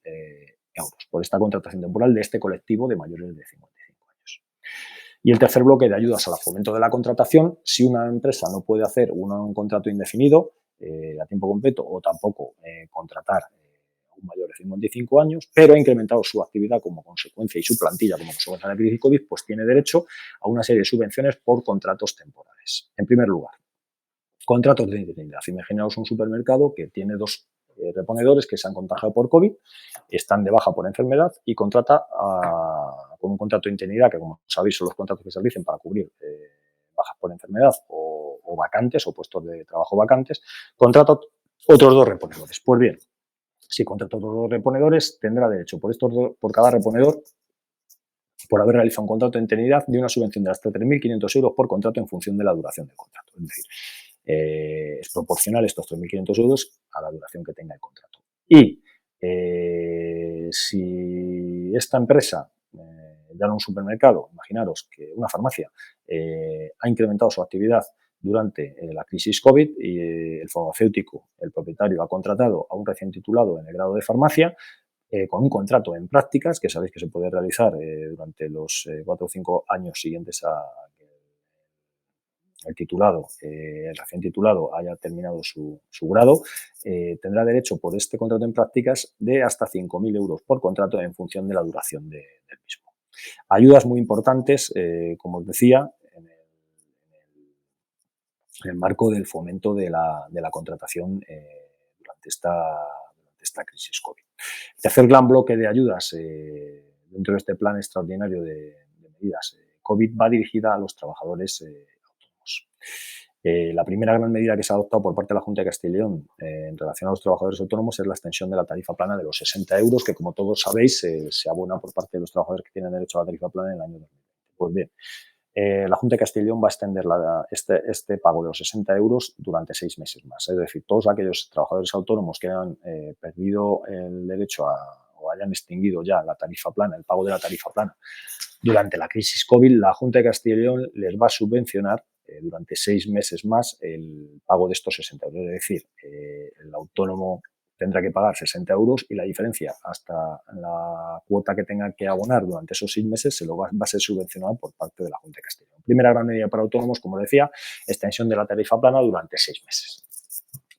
euros por esta contratación temporal de este colectivo de mayores de 55 años. Y el tercer bloque de ayudas al fomento de la contratación: si una empresa no puede hacer un contrato indefinido a tiempo completo o tampoco contratar a un mayor de 55 años, pero ha incrementado su actividad como consecuencia y su plantilla como consecuencia de la crisis COVID, pues tiene derecho a una serie de subvenciones por contratos temporales. En primer lugar, contratos de indefinibilidad. Imaginaos un supermercado que tiene dos reponedores que se han contagiado por COVID, están de baja por enfermedad y contrata con un contrato de interinidad, que como sabéis son los contratos que se realicen para cubrir bajas por enfermedad o vacantes o puestos de trabajo vacantes, contrata otros dos reponedores. Pues bien, si contrata otros dos reponedores, tendrá derecho por cada reponedor, por haber realizado un contrato de interinidad, de una subvención de hasta 3.500 euros por contrato en función de la duración del contrato. Es decir, es proporcional estos 3.500 euros a la duración que tenga el contrato. Y si esta empresa, ya no un supermercado, imaginaros que una farmacia, ha incrementado su actividad durante la crisis COVID y el farmacéutico, el propietario, ha contratado a un recién titulado en el grado de farmacia, con un contrato en prácticas, que sabéis que se puede realizar durante los 4 o 5 años siguientes a el titulado, el recién titulado haya terminado su grado, tendrá derecho por este contrato en prácticas de hasta 5.000 euros por contrato en función de la duración del mismo. Ayudas muy importantes, como os decía, en el marco del fomento de la contratación durante esta crisis COVID. El tercer gran bloque de ayudas dentro de este plan extraordinario de medidas COVID va dirigida a los trabajadores autónomos. La primera gran medida que se ha adoptado por parte de la Junta de Castilla y León en relación a los trabajadores autónomos es la extensión de la tarifa plana de los 60 euros, que como todos sabéis se abona por parte de los trabajadores que tienen derecho a la tarifa plana en el año 2020. Pues bien, la Junta de Castilla y León va a extender este pago de los 60 euros durante 6 meses más. Es decir, todos aquellos trabajadores autónomos que han perdido el derecho o hayan extinguido ya la tarifa plana, el pago de la tarifa plana durante la crisis COVID, la Junta de Castilla y León les va a subvencionar durante 6 meses más el pago de estos 60 euros. Es decir, el autónomo tendrá que pagar 60 euros y la diferencia hasta la cuota que tenga que abonar durante esos 6 meses va a ser subvencionada por parte de la Junta de Castilla y León. Primera gran medida para autónomos, como decía, extensión de la tarifa plana durante 6 meses.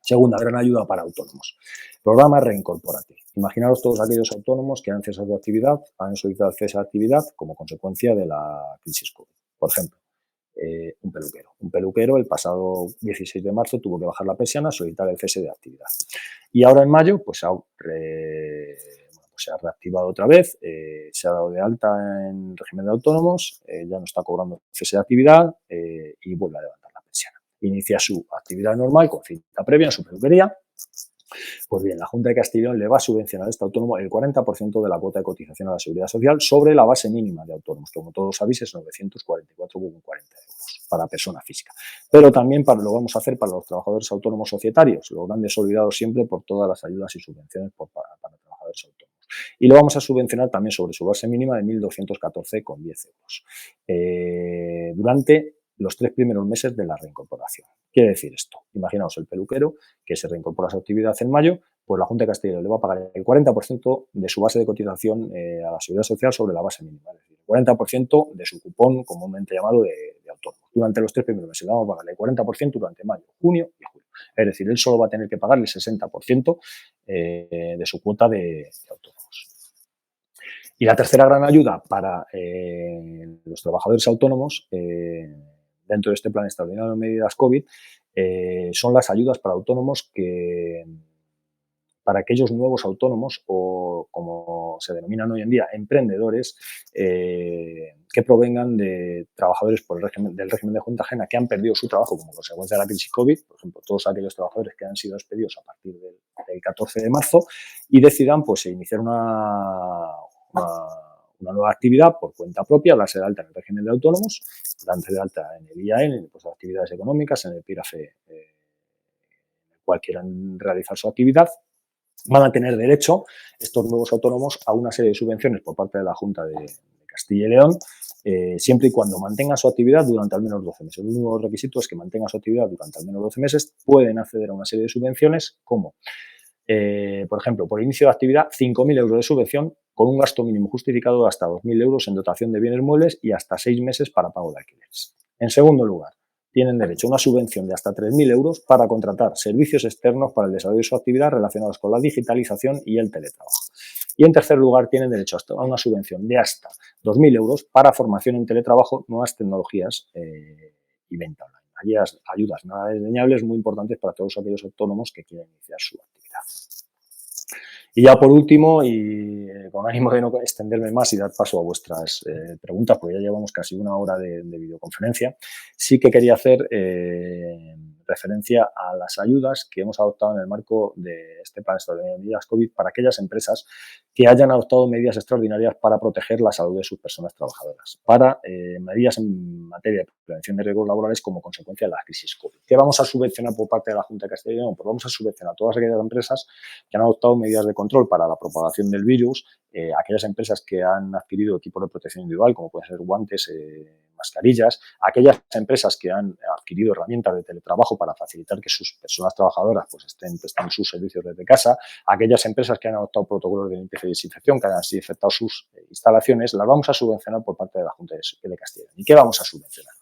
Segunda gran ayuda para autónomos, programa Reincorpórate. Imaginaos todos aquellos autónomos que han cesado de actividad, han solicitado cese de actividad como consecuencia de la crisis COVID. Por ejemplo, un peluquero. Un peluquero el pasado 16 de marzo tuvo que bajar la persiana, solicitar el cese de actividad. Y ahora en mayo pues se ha reactivado otra vez, se ha dado de alta en régimen de autónomos, ya no está cobrando cese de actividad y vuelve a levantar la persiana. Inicia su actividad normal con cita previa en su peluquería. Pues bien, la Junta de Castilla y León le va a subvencionar a este autónomo el 40% de la cuota de cotización a la Seguridad Social sobre la base mínima de autónomos, que como todos sabéis es 944,40 euros para persona física. Pero también lo vamos a hacer para los trabajadores autónomos societarios, los grandes olvidados siempre por todas las ayudas y subvenciones para trabajadores autónomos. Y lo vamos a subvencionar también sobre su base mínima de 1.214,10 euros durante los 3 primeros meses de la reincorporación. Quiere decir esto, imaginaos el peluquero que se reincorpora a su actividad en mayo, pues la Junta de Castilla y León le va a pagar el 40% de su base de cotización a la Seguridad Social sobre la base mínima, es decir, el 40% de su cupón comúnmente llamado de autónomo. Durante los 3 primeros meses le vamos a pagar el 40% durante mayo, junio y julio. Es decir, él solo va a tener que pagar el 60% de su cuota de autónomos. Y la tercera gran ayuda para los trabajadores autónomos dentro de este plan extraordinario de medidas COVID son las ayudas para autónomos para aquellos nuevos autónomos o, como se denominan hoy en día, emprendedores que provengan de trabajadores del régimen de junta ajena que han perdido su trabajo como consecuencia de la crisis COVID, por ejemplo, todos aquellos trabajadores que han sido despedidos a partir del 14 de marzo y decidan pues iniciar una nueva actividad por cuenta propia, darse de alta en el régimen de autónomos, darse de alta en el IAE, en el impuesto de actividades económicas, en el PIRAFE, en el cual quieran realizar su actividad, van a tener derecho estos nuevos autónomos a una serie de subvenciones por parte de la Junta de Castilla y León siempre y cuando mantengan su actividad durante al menos 12 meses. El único requisito es que mantengan su actividad durante al menos 12 meses. Pueden acceder a una serie de subvenciones como, por ejemplo, por inicio de actividad, 5.000 euros de subvención con un gasto mínimo justificado de hasta 2.000 euros en dotación de bienes muebles y hasta 6 meses para pago de alquileres. En segundo lugar, tienen derecho a una subvención de hasta 3.000 euros para contratar servicios externos para el desarrollo de su actividad relacionados con la digitalización y el teletrabajo. Y en tercer lugar, tienen derecho a una subvención de hasta 2.000 euros para formación en teletrabajo, nuevas tecnologías y venta online. Ayudas nada desdeñables, muy importantes para todos aquellos autónomos que quieren iniciar su actividad. Y ya por último, y con ánimo de no extenderme más y dar paso a vuestras preguntas, porque ya llevamos casi una hora de videoconferencia, sí que quería hacer referencia a las ayudas que hemos adoptado en el marco de este plan extraordinario de medidas COVID para aquellas empresas que hayan adoptado medidas extraordinarias para proteger la salud de sus personas trabajadoras, para medidas en materia de prevención de riesgos laborales como consecuencia de la crisis COVID. ¿Qué vamos a subvencionar por parte de la Junta de Castilla y León? Pues vamos a subvencionar a todas aquellas empresas que han adoptado medidas de control para la propagación del virus, aquellas empresas que han adquirido equipos de protección individual, como pueden ser guantes, mascarillas, aquellas empresas que han adquirido herramientas de teletrabajo para facilitar que sus personas trabajadoras pues, estén prestando sus servicios desde casa, aquellas empresas que han adoptado protocolos de limpieza y desinfección, que han desinfectado sus instalaciones, las vamos a subvencionar por parte de la Junta de Castilla y León. ¿Y qué vamos a subvencionar?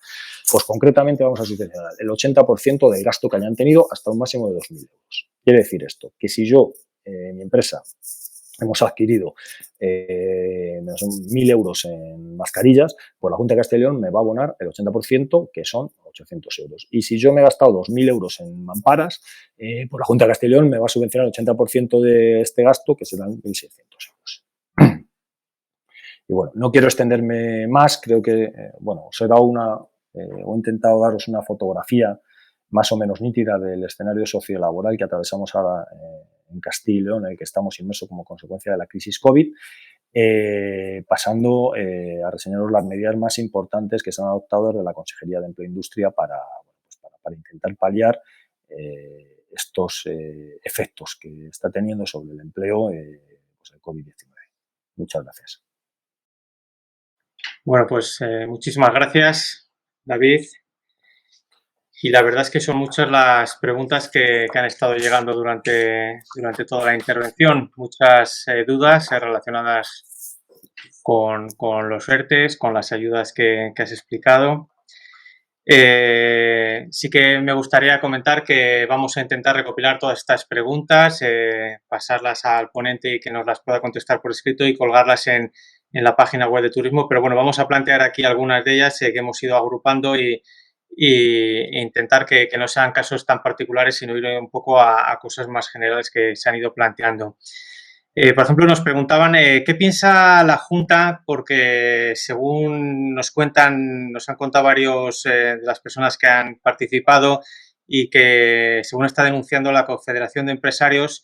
Pues concretamente vamos a subvencionar el 80% del gasto que hayan tenido hasta un máximo de 2.000 euros. Quiere decir esto, que si yo, mi empresa, hemos adquirido 1.000 euros en mascarillas, pues la Junta de Castilla y León me va a abonar el 80%, que son 800 euros. Y si yo me he gastado 2.000 euros en mamparas, pues la Junta de Castilla y León me va a subvencionar el 80% de este gasto, que serán 1.600 euros. Y bueno, no quiero extenderme más, creo que, bueno, os he dado he intentado daros una fotografía más o menos nítida del escenario sociolaboral que atravesamos ahora en Castilla y León, en el que estamos inmersos como consecuencia de la crisis COVID, pasando a reseñaros las medidas más importantes que se han adoptado desde la Consejería de Empleo e Industria para intentar paliar estos efectos que está teniendo sobre el empleo pues el COVID-19. Muchas gracias. Bueno, pues muchísimas gracias, David. Y la verdad es que son muchas las preguntas que han estado llegando durante toda la intervención. Muchas dudas relacionadas con los ERTEs, con las ayudas que has explicado. Sí que me gustaría comentar que vamos a intentar recopilar todas estas preguntas, pasarlas al ponente y que nos las pueda contestar por escrito y colgarlas en la página web de turismo. Pero bueno, vamos a plantear aquí algunas de ellas que hemos ido agrupando y intentar que no sean casos tan particulares, sino ir un poco a cosas más generales que se han ido planteando. Por ejemplo, nos preguntaban qué piensa la Junta, porque según nos han contado varios de las personas que han participado y que según está denunciando la Confederación de Empresarios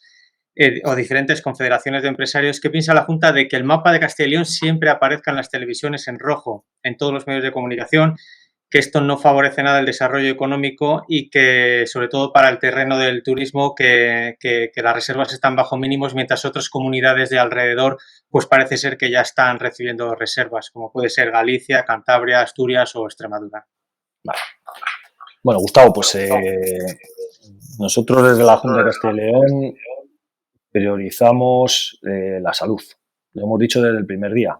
o diferentes confederaciones de empresarios, ¿qué piensa la Junta de que el mapa de Castilla y León siempre aparezca en las televisiones en rojo, en todos los medios de comunicación? Que esto no favorece nada el desarrollo económico y que, sobre todo para el terreno del turismo, que las reservas están bajo mínimos, mientras otras comunidades de alrededor, pues parece ser que ya están recibiendo reservas, como puede ser Galicia, Cantabria, Asturias o Extremadura. Vale. Bueno, Gustavo, pues nosotros desde la Junta de Castilla y León priorizamos la salud. Lo hemos dicho desde el primer día.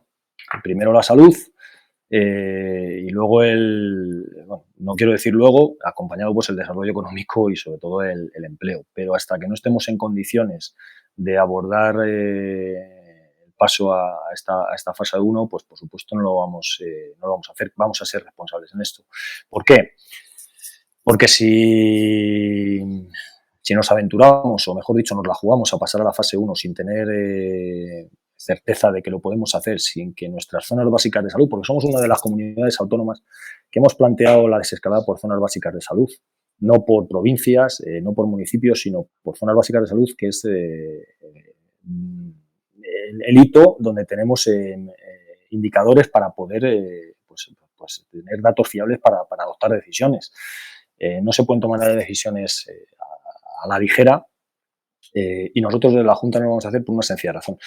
Primero la salud, y luego bueno, no quiero decir luego, acompañado pues el desarrollo económico y sobre todo el empleo, pero hasta que no estemos en condiciones de abordar el paso a esta fase 1, pues por supuesto no lo vamos a hacer, vamos a ser responsables en esto. ¿Por qué? Porque si nos aventuramos, o mejor dicho, nos la jugamos a pasar a la fase 1 sin tener certeza de que lo podemos hacer, sin que nuestras zonas básicas de salud, porque somos una de las comunidades autónomas que hemos planteado la desescalada por zonas básicas de salud, no por provincias, no por municipios, sino por zonas básicas de salud, que es el hito donde tenemos indicadores para poder pues tener datos fiables para adoptar decisiones. No se pueden tomar decisiones a la ligera, y nosotros desde la Junta no lo vamos a hacer por una sencilla razón,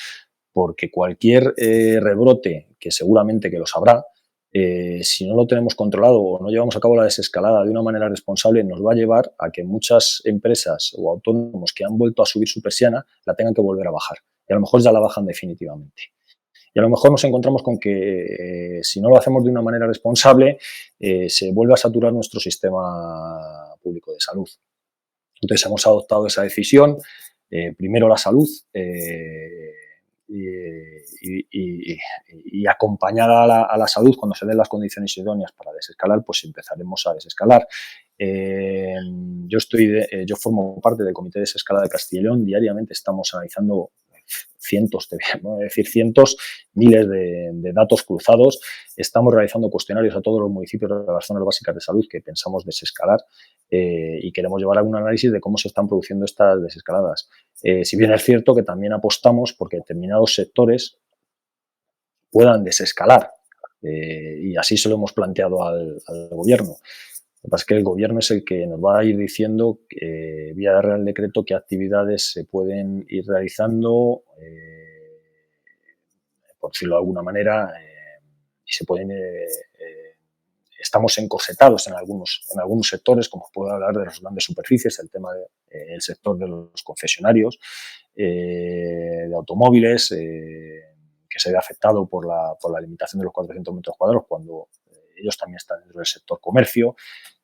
porque cualquier rebrote, que seguramente que lo sabrá, si no lo tenemos controlado o no llevamos a cabo la desescalada de una manera responsable, nos va a llevar a que muchas empresas o autónomos que han vuelto a subir su persiana la tengan que volver a bajar. Y a lo mejor ya la bajan definitivamente. Y a lo mejor nos encontramos con que si no lo hacemos de una manera responsable, se vuelve a saturar nuestro sistema público de salud. Entonces hemos adoptado esa decisión, primero la salud y acompañada a la salud cuando se den las condiciones idóneas para desescalar, pues empezaremos a desescalar. Yo formo parte del Comité de Desescalada de Castilla y León. Diariamente estamos analizando miles de datos cruzados. Estamos realizando cuestionarios a todos los municipios de las zonas básicas de salud que pensamos desescalar y queremos llevar a un análisis de cómo se están produciendo estas desescaladas. Si bien es cierto que también apostamos porque determinados sectores puedan desescalar y así se lo hemos planteado al gobierno. Lo que pasa es que el gobierno es el que nos va a ir diciendo, vía Real Decreto, qué actividades se pueden ir realizando, por decirlo de alguna manera, y se pueden... estamos encorsetados en algunos sectores, como puedo hablar de las grandes superficies, el tema del sector de los concesionarios, de automóviles, que se ve afectado por la limitación de los 400 metros cuadrados cuando ellos también están dentro del sector comercio.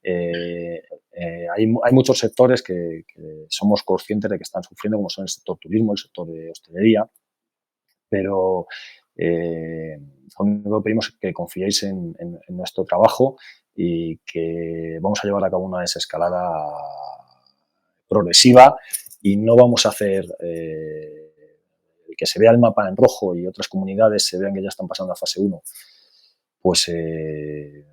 Hay muchos sectores que somos conscientes de que están sufriendo, como son el sector turismo, el sector de hostelería, pero lo único que pedimos es que confiéis en nuestro trabajo y que vamos a llevar a cabo una desescalada progresiva y no vamos a hacer que se vea el mapa en rojo y otras comunidades se vean que ya están pasando a fase 1, pues hay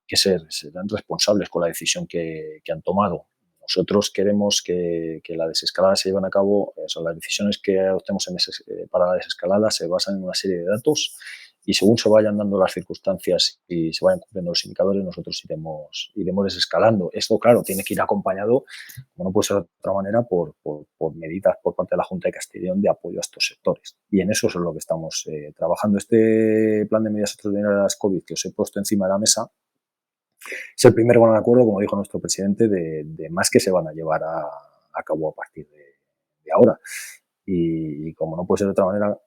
que serán responsables con la decisión que han tomado. Nosotros queremos que la desescalada se lleven a cabo, las decisiones que adoptemos para la desescalada se basan en una serie de datos y según se vayan dando las circunstancias y se vayan cumpliendo los indicadores, nosotros iremos desescalando. Esto, claro, tiene que ir acompañado, como no puede ser de otra manera, por medidas por parte de la Junta de Castilla y León de apoyo a estos sectores. Y en eso es lo que estamos trabajando. Este plan de medidas extraordinarias COVID que os he puesto encima de la mesa es el primer gran acuerdo, como dijo nuestro presidente, de más que se van a llevar a cabo a partir de ahora. Y como no puede ser de otra manera,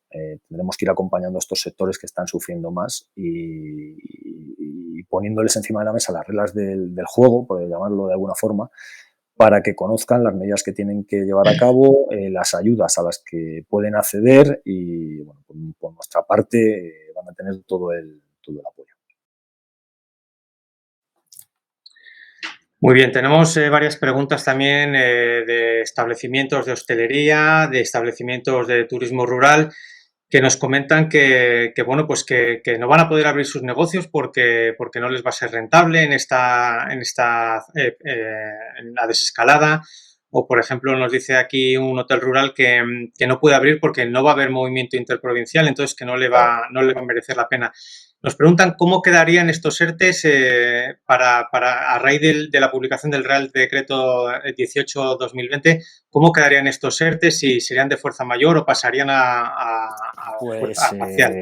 tendremos que ir acompañando a estos sectores que están sufriendo más y poniéndoles encima de la mesa las reglas del juego, por llamarlo de alguna forma, para que conozcan las medidas que tienen que llevar a cabo, las ayudas a las que pueden acceder y, bueno, por nuestra parte van a tener todo el apoyo. Muy bien, tenemos varias preguntas también de establecimientos de hostelería, de establecimientos de turismo rural, que nos comentan que no van a poder abrir sus negocios porque no les va a ser rentable en la desescalada. O, por ejemplo, nos dice aquí un hotel rural que no puede abrir porque no va a haber movimiento interprovincial, entonces que no le va a merecer la pena. Nos preguntan cómo quedarían estos ERTES a raíz de la publicación del Real Decreto 18-2020, ¿cómo quedarían estos ERTES? Si serían de fuerza mayor o pasarían a parcial.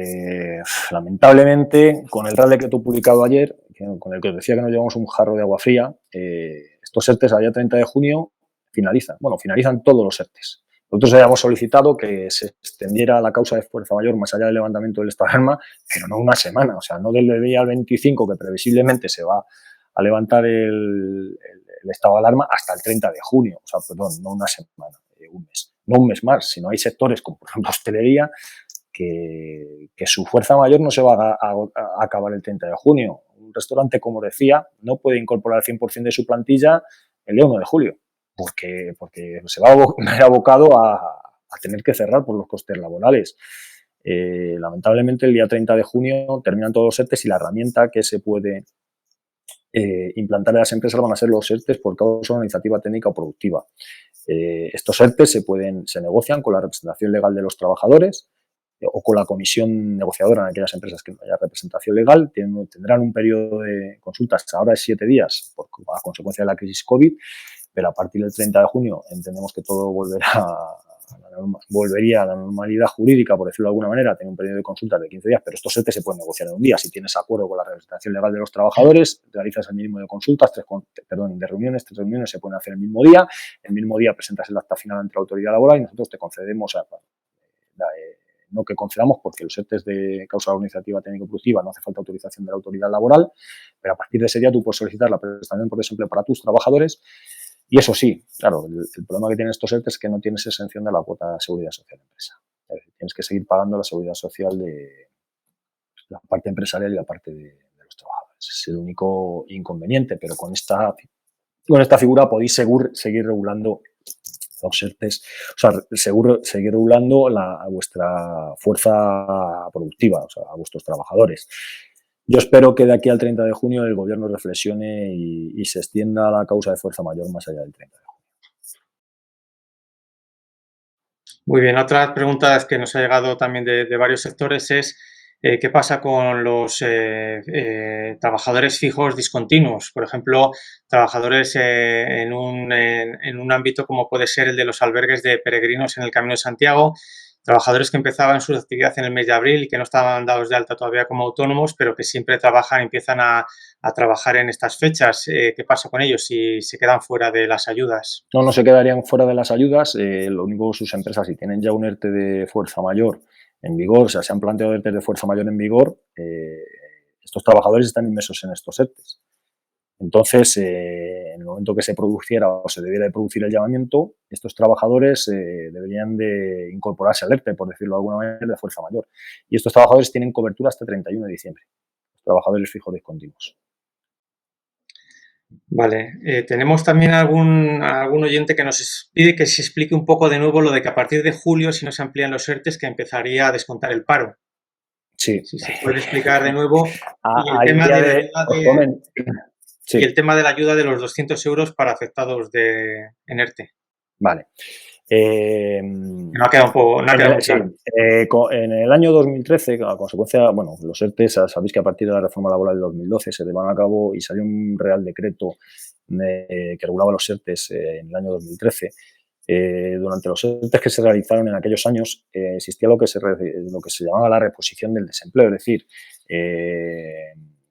Lamentablemente, con el Real Decreto publicado ayer, con el que os decía que nos llevamos un jarro de agua fría, estos ERTES al día 30 de junio finalizan todos los ERTES. Nosotros habíamos solicitado que se extendiera la causa de fuerza mayor más allá del levantamiento del estado de alarma, pero no una semana, o sea, no del día al 25, que previsiblemente se va a levantar el estado de alarma, hasta el 30 de junio, o sea, perdón, no una semana, un mes. No un mes más, sino hay sectores como, por ejemplo, hostelería, que su fuerza mayor no se va a acabar el 30 de junio. Un restaurante, como decía, no puede incorporar el 100% de su plantilla el día 1 de julio. Porque se va a ver abocado a tener que cerrar por los costes laborales. Lamentablemente, el día 30 de junio terminan todos los ERTES y la herramienta que se puede implantar en las empresas van a ser los ERTES por causa de una iniciativa técnica o productiva. Estos ERTES se negocian con la representación legal de los trabajadores o con la comisión negociadora en aquellas empresas que no haya representación legal. Tendrán un periodo de consultas, ahora es 7 días, a consecuencia de la crisis COVID, pero a partir del 30 de junio entendemos que todo volverá volvería a la normalidad jurídica, por decirlo de alguna manera, tener un periodo de consultas de 15 días, pero estos ERTE se pueden negociar en un día. Si tienes acuerdo con la representación legal de los trabajadores, realizas el mínimo de consultas, de reuniones, 3 reuniones se pueden hacer el mismo día presentas el acta final ante la autoridad laboral y nosotros te concedemos, no que concedamos porque los ERTE de causa organizativa técnico-productiva no hace falta autorización de la autoridad laboral, pero a partir de ese día tú puedes solicitar la prestación por desempleo para tus trabajadores. Y eso sí, claro, el problema que tienen estos ERTE es que no tienes exención de la cuota de seguridad social de empresa. Es decir, tienes que seguir pagando la seguridad social de la parte empresarial y la parte de los trabajadores. Es el único inconveniente, pero con esta figura podéis seguir regulando los ERTEs, o sea, seguir regulando a vuestra fuerza productiva, o sea, a vuestros trabajadores. Yo espero que de aquí al 30 de junio el Gobierno reflexione y se extienda la causa de fuerza mayor más allá del 30 de junio. Muy bien, otras preguntas que nos ha llegado también de varios sectores es ¿qué pasa con los trabajadores fijos discontinuos? Por ejemplo, trabajadores en un ámbito como puede ser el de los albergues de peregrinos en el Camino de Santiago, trabajadores que empezaban su actividad en el mes de abril y que no estaban dados de alta todavía como autónomos, pero que siempre trabajan, empiezan a trabajar en estas fechas. ¿Qué pasa con ellos si se quedan fuera de las ayudas? No se quedarían fuera de las ayudas. Lo único que sus empresas, si tienen ya un ERTE de fuerza mayor en vigor, o sea, se han planteado ERTE de fuerza mayor en vigor, estos trabajadores están inmersos en estos ERTEs. Entonces, en el momento que se produciera o se debiera de producir el llamamiento, estos trabajadores deberían de incorporarse al ERTE, por decirlo de alguna manera, de fuerza mayor. Y estos trabajadores tienen cobertura hasta el 31 de diciembre, los trabajadores fijos discontinuos. Vale, tenemos también algún oyente que nos pide que se explique un poco de nuevo lo de que a partir de julio, si no se amplían los ERTEs, que empezaría a descontar el paro. Sí. Si se puede explicar de nuevo. Y el tema de la ayuda de los 200 euros para afectados en ERTE. Vale. No ha quedado un poco, no ha quedado muy claro. En el año 2013, a consecuencia, bueno, los ERTE, sabéis que a partir de la reforma laboral del 2012 se llevaron a cabo y salió un Real Decreto que regulaba los ERTE en el año 2013. Durante los ERTE que se realizaron en aquellos años existía lo que se llamaba la reposición del desempleo, es decir,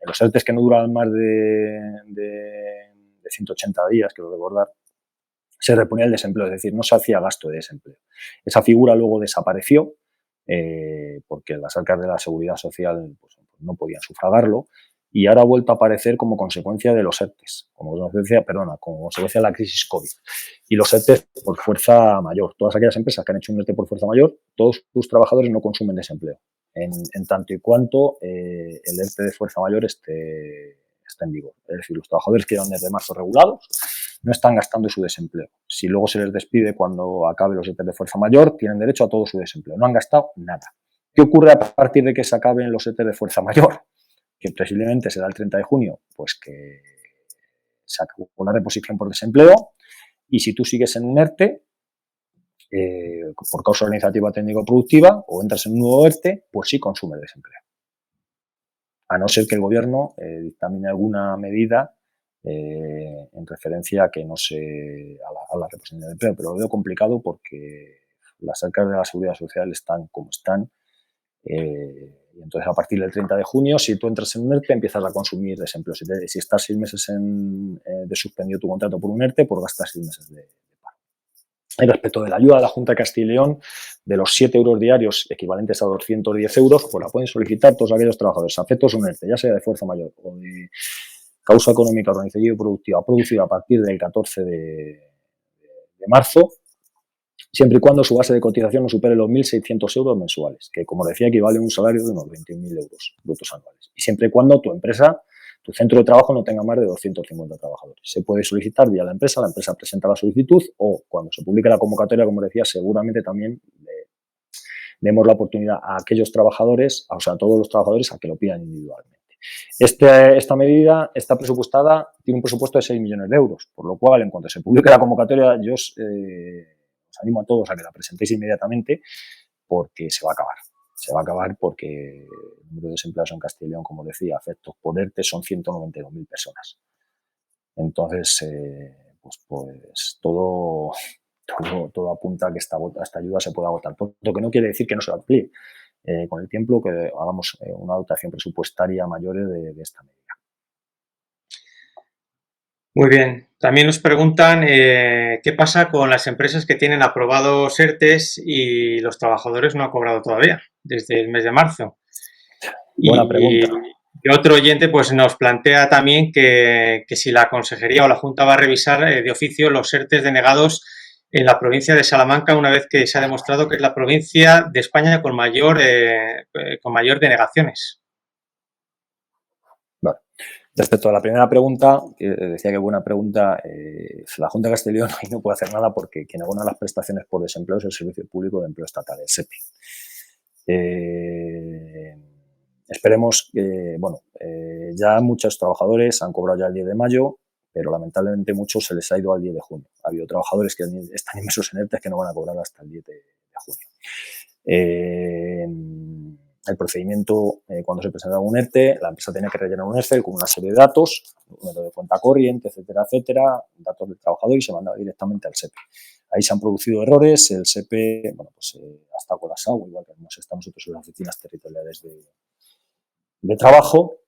los ERTE que no duraban más de 180 días, quiero recordar, se reponía el desempleo, es decir, no se hacía gasto de desempleo. Esa figura luego desapareció porque las arcas de la seguridad social pues, no podían sufragarlo y ahora ha vuelto a aparecer como consecuencia de los ERTEs, como consecuencia de la crisis COVID. Y los ERTEs por fuerza mayor. Todas aquellas empresas que han hecho un ERTE por fuerza mayor, todos sus trabajadores no consumen desempleo, en tanto y cuanto el ERTE de fuerza mayor esté en vigor. Es decir, los trabajadores que llevan desde marzo regulados no están gastando su desempleo. Si luego se les despide cuando acabe los ERTE de fuerza mayor, tienen derecho a todo su desempleo. No han gastado nada. ¿Qué ocurre a partir de que se acaben los ERTE de fuerza mayor? Que presumiblemente será el 30 de junio, pues que se acabó la reposición por desempleo y si tú sigues en un ERTE por causa organizativa técnico-productiva o entras en un nuevo ERTE, pues sí consume el desempleo. A no ser que el Gobierno dictamine alguna medida en referencia a que no a la reposición del empleo, pero lo veo complicado porque las arcas de la seguridad social están como están y entonces a partir del 30 de junio si tú entras en un ERTE empiezas a consumir desempleo. Si estás 6 meses de suspendido tu contrato por un ERTE, pues gastas 6 meses de paro. Y respecto de la ayuda de la Junta de Castilla y León, de los 7 euros diarios equivalentes a 210 euros, pues la pueden solicitar todos aquellos trabajadores afectos a un ERTE, ya sea de fuerza mayor o de causa económica organizativa y productiva producida a partir del 14 de marzo, siempre y cuando su base de cotización no supere los 1.600 euros mensuales, que como decía equivale a un salario de unos 21.000 euros brutos anuales. Y siempre y cuando tu empresa, tu centro de trabajo no tenga más de 250 trabajadores. Se puede solicitar vía la empresa presenta la solicitud o cuando se publique la convocatoria, como decía, seguramente también demos la oportunidad a aquellos trabajadores, o sea, a todos los trabajadores a que lo pidan individualmente. Esta medida está presupuestada, tiene un presupuesto de 6 millones de euros, por lo cual, en cuanto se publique la convocatoria, yo os animo a todos a que la presentéis inmediatamente porque se va a acabar. Se va a acabar porque el número de desempleados en Castilla y León, como decía, afectos por ERTE son 192.000 personas. Entonces, pues todo todo apunta a que esta ayuda se pueda agotar pronto, que no quiere decir que no se amplíe con el tiempo, que hagamos una dotación presupuestaria mayor de esta medida. Muy bien. También nos preguntan qué pasa con las empresas que tienen aprobados ERTEs y los trabajadores no han cobrado todavía, desde el mes de marzo. Buena pregunta. Y otro oyente pues, nos plantea también que si la Consejería o la Junta va a revisar de oficio los ERTEs denegados en la provincia de Salamanca, una vez que se ha demostrado que es la provincia de España con mayor denegaciones. Vale. Respecto a la primera pregunta, que decía que buena pregunta, la Junta de Castilla y León ahí no puede hacer nada porque quien abona las prestaciones por desempleo es el Servicio Público de Empleo Estatal, el SEPE. Esperemos que, bueno, ya muchos trabajadores han cobrado ya el 10 de mayo, pero lamentablemente muchos se les ha ido al 10 de junio. Ha habido trabajadores que están inmersos en ERTE que no van a cobrar hasta el 10 de junio. El procedimiento, cuando se presenta un ERTE, la empresa tiene que rellenar un Excel con una serie de datos, número de cuenta corriente, etcétera, etcétera, datos del trabajador y se manda directamente al SEPE. Ahí se han producido errores, el SEPE, bueno, pues ha estado colapsado, igual que estamos nosotros en las oficinas territoriales de trabajo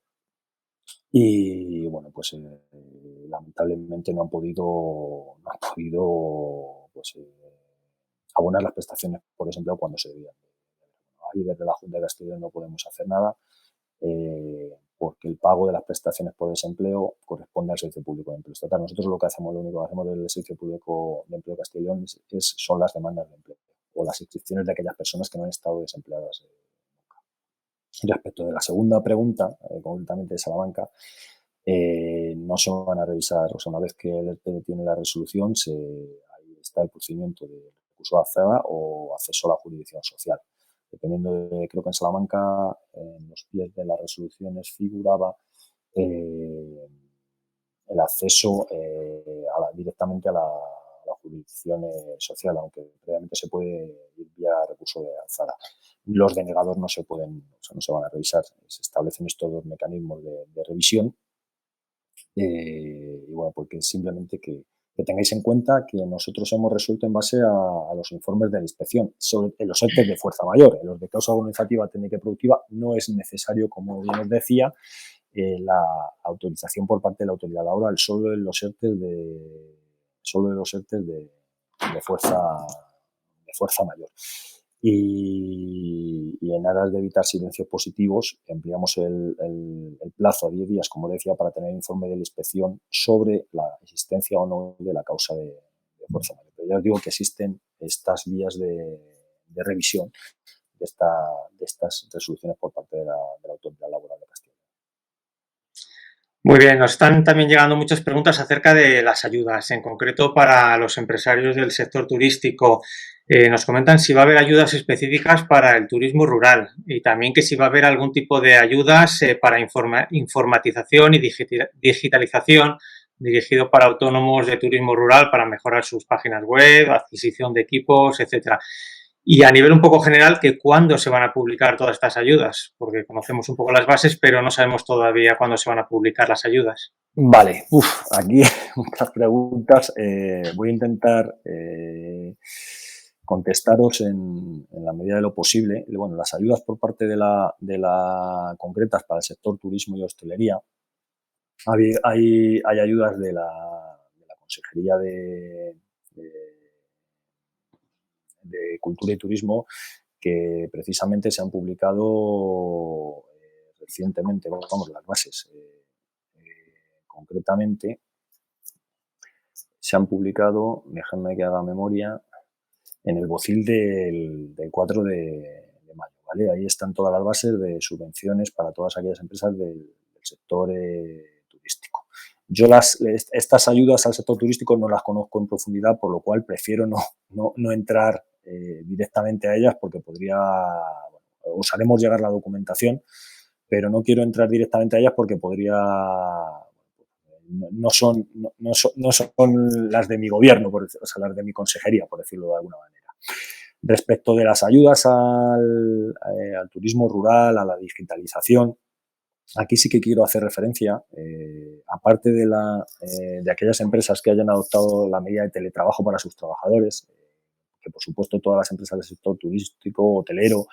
y, bueno, pues lamentablemente no han podido pues, abonar las prestaciones por desempleo cuando se debían. Ahí desde la Junta de Castilla y León no podemos hacer nada porque el pago de las prestaciones por desempleo corresponde al Servicio Público de Empleo Estatal. Nosotros lo único que hacemos del Servicio Público de Empleo de Castilla y León son las demandas de empleo o las inscripciones de aquellas personas que no han estado desempleadas nunca. Respecto de la segunda pregunta, concretamente de Salamanca, no se van a revisar, o sea, una vez que el ERTE tiene la resolución, ahí está el procedimiento de recurso de alzada o acceso a la jurisdicción social. Dependiendo creo que en Salamanca, en los pies de las resoluciones figuraba el acceso directamente a la jurisdicción social, aunque previamente se puede ir vía recurso de alzada. Los denegados no se van a revisar. Se establecen estos dos mecanismos de revisión y bueno, porque simplemente que tengáis en cuenta que nosotros hemos resuelto en base a los informes de la inspección. En los ERTE de fuerza mayor, en los de causa organizativa, técnica y productiva, no es necesario, como bien os decía, la autorización por parte de la autoridad laboral, solo en los ERTE de fuerza mayor. Y en aras de evitar silencios positivos, ampliamos el plazo a 10 días, como decía, para tener informe de la inspección sobre la existencia o no de la causa de fuerza mayor. Pero ya os digo que existen estas vías de revisión de estas resoluciones por parte de la autoridad laboral de Castilla. Muy bien, nos están también llegando muchas preguntas acerca de las ayudas, en concreto para los empresarios del sector turístico. Nos comentan si va a haber ayudas específicas para el turismo rural y también que si va a haber algún tipo de ayudas para informatización y digitalización dirigido para autónomos de turismo rural para mejorar sus páginas web, adquisición de equipos, etcétera. Y a nivel un poco general, que cuándo se van a publicar todas estas ayudas, porque conocemos un poco las bases, pero no sabemos todavía cuándo se van a publicar las ayudas. Vale, aquí muchas preguntas. Voy a intentar contestaros en la medida de lo posible. Bueno, las ayudas por parte de la concretas para el sector turismo y hostelería. Hay ayudas de la Consejería de Cultura y Turismo que precisamente se han publicado recientemente, vamos, las bases. Concretamente, se han publicado, déjame que haga memoria, en el BOCIL del 4 de mayo. ¿Vale? Ahí están todas las bases de subvenciones para todas aquellas empresas del sector turístico. Yo estas ayudas al sector turístico no las conozco en profundidad, por lo cual prefiero no entrar directamente a ellas porque os haremos llegar la documentación, pero no quiero entrar directamente a ellas porque no son las de mi gobierno, las de mi consejería, por decirlo de alguna manera. Respecto de las ayudas al turismo rural, a la digitalización, Aquí sí que quiero hacer referencia, aparte de aquellas empresas que hayan adoptado la medida de teletrabajo para sus trabajadores, que por supuesto todas las empresas del sector turístico, hotelero,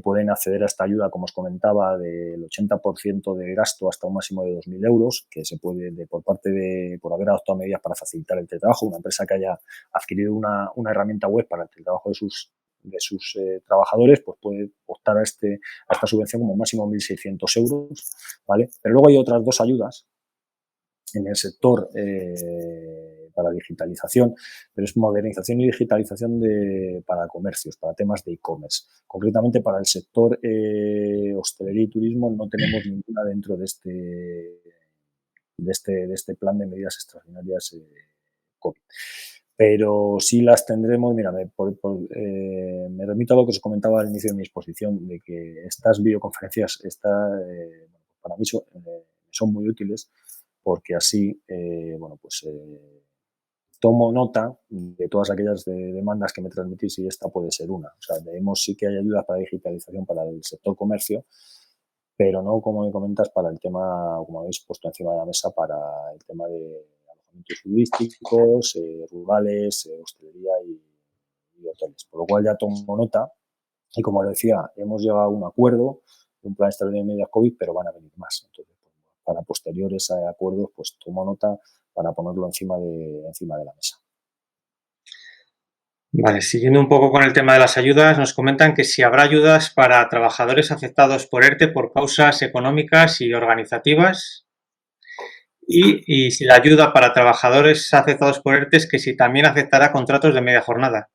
pueden acceder a esta ayuda, como os comentaba, del 80% de gasto hasta un máximo de 2.000 euros, que se puede, por haber adoptado medidas para facilitar el teletrabajo. Una empresa que haya adquirido una herramienta web para el teletrabajo de sus trabajadores, pues puede optar a esta subvención como máximo 1.600 euros, ¿vale? Pero luego hay otras dos ayudas en el sector para digitalización, pero es modernización y digitalización para comercios, para temas de e-commerce. Concretamente para el sector hostelería y turismo no tenemos ninguna dentro de este plan de medidas extraordinarias COVID. Pero sí las tendremos, mira, me remito a lo que os comentaba al inicio de mi exposición, de que estas videoconferencias para mí son muy útiles, porque así, tomo nota de todas aquellas demandas que me transmitís y esta puede ser una. O sea, vemos sí que hay ayudas para digitalización para el sector comercio, pero no, como me comentas, para el tema, como habéis puesto encima de la mesa, para el tema de alojamientos turísticos, rurales, hostelería y hoteles. Por lo cual ya tomo nota y, como decía, hemos llegado a un acuerdo de un plan extraordinario de medidas COVID, pero van a venir más. Entonces, para posteriores acuerdos, pues tomo nota para ponerlo encima de la mesa. Vale, siguiendo un poco con el tema de las ayudas, nos comentan que si habrá ayudas para trabajadores afectados por ERTE por causas económicas y organizativas, y si la ayuda para trabajadores afectados por ERTE es que si también afectará contratos de media jornada.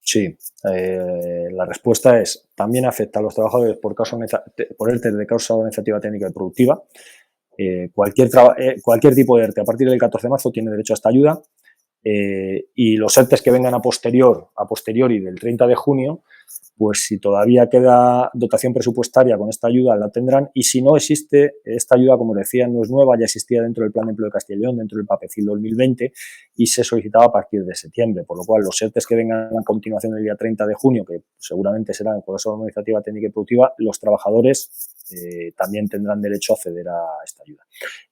Sí, la respuesta es, también afecta a los trabajadores por ERTE de causa organizativa, técnica y productiva. Cualquier tipo de ERTE a partir del 14 de marzo tiene derecho a esta ayuda, y los ERTEs que vengan a posteriori del 30 de junio, pues si todavía queda dotación presupuestaria con esta ayuda la tendrán, y si no existe, esta ayuda, como decía, no es nueva, ya existía dentro del Plan de Empleo de Castilla y León, dentro del PAPECIL 2020, y se solicitaba a partir de septiembre, por lo cual los ERTEs que vengan a continuación del día 30 de junio, que seguramente serán por esa organizativa, técnica y productiva, los trabajadores también tendrán derecho a acceder a esta ayuda.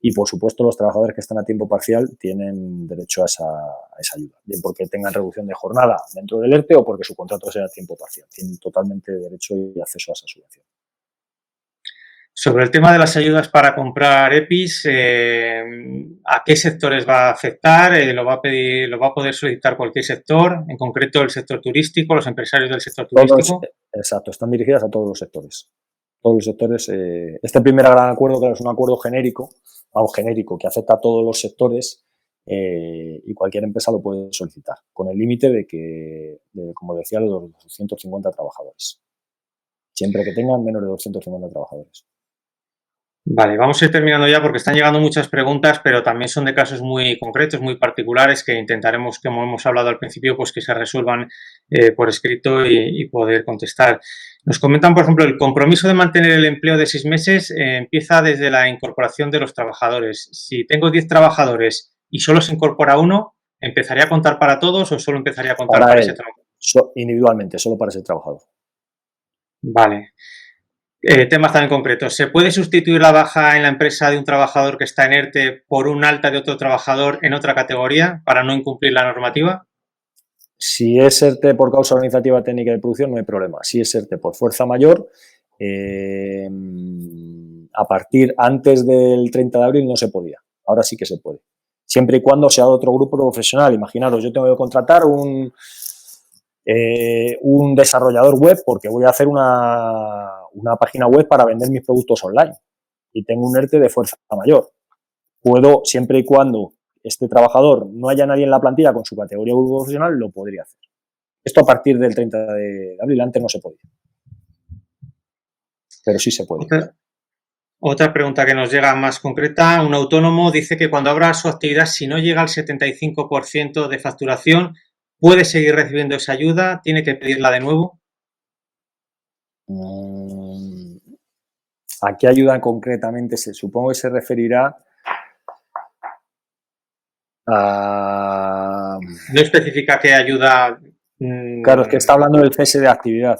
Y, por supuesto, los trabajadores que están a tiempo parcial tienen derecho a esa ayuda, bien porque tengan reducción de jornada dentro del ERTE o porque su contrato sea a tiempo parcial. Tienen totalmente derecho y acceso a esa subvención. Sobre el tema de las ayudas para comprar EPIs, ¿a qué sectores va a afectar? ¿Lo va a poder solicitar cualquier sector? En concreto, el sector turístico, los empresarios del sector turístico. Exacto, están dirigidas a todos los sectores. Todos los sectores. Este primer gran acuerdo, claro, es un acuerdo genérico que afecta a todos los sectores, y cualquier empresa lo puede solicitar, con el límite de, como decía, los 250 trabajadores. Siempre que tengan menos de 250 trabajadores. Vale, vamos a ir terminando ya porque están llegando muchas preguntas, pero también son de casos muy concretos, muy particulares, que intentaremos, como hemos hablado al principio, pues que se resuelvan por escrito y poder contestar. Nos comentan, por ejemplo, el compromiso de mantener el empleo de 6 meses empieza desde la incorporación de los trabajadores. Si tengo 10 trabajadores y solo se incorpora uno, ¿empezaría a contar para todos o solo empezaría a contar para ese trabajador? Individualmente, solo para ese trabajador. Vale. Temas también concretos. ¿Se puede sustituir la baja en la empresa de un trabajador que está en ERTE por un alta de otro trabajador en otra categoría para no incumplir la normativa? Si es ERTE por causa organizativa, técnica de producción, no hay problema. Si es ERTE por fuerza mayor, antes del 30 de abril no se podía. Ahora sí que se puede. Siempre y cuando sea de otro grupo profesional. Imaginaros, yo tengo que contratar un desarrollador web porque voy a hacer una página web para vender mis productos online y tengo un ERTE de fuerza mayor. Puedo, siempre y cuando este trabajador no haya nadie en la plantilla con su categoría de grupo profesional, lo podría hacer. Esto a partir del 30 de abril, antes no se podía. Pero sí se puede. Otra pregunta que nos llega más concreta. Un autónomo dice que cuando abra su actividad, si no llega al 75% de facturación, ¿puede seguir recibiendo esa ayuda? ¿Tiene que pedirla de nuevo? ¿A qué ayuda concretamente? Supongo que se referirá a... No especifica qué ayuda. Claro, es que está hablando del cese de actividad.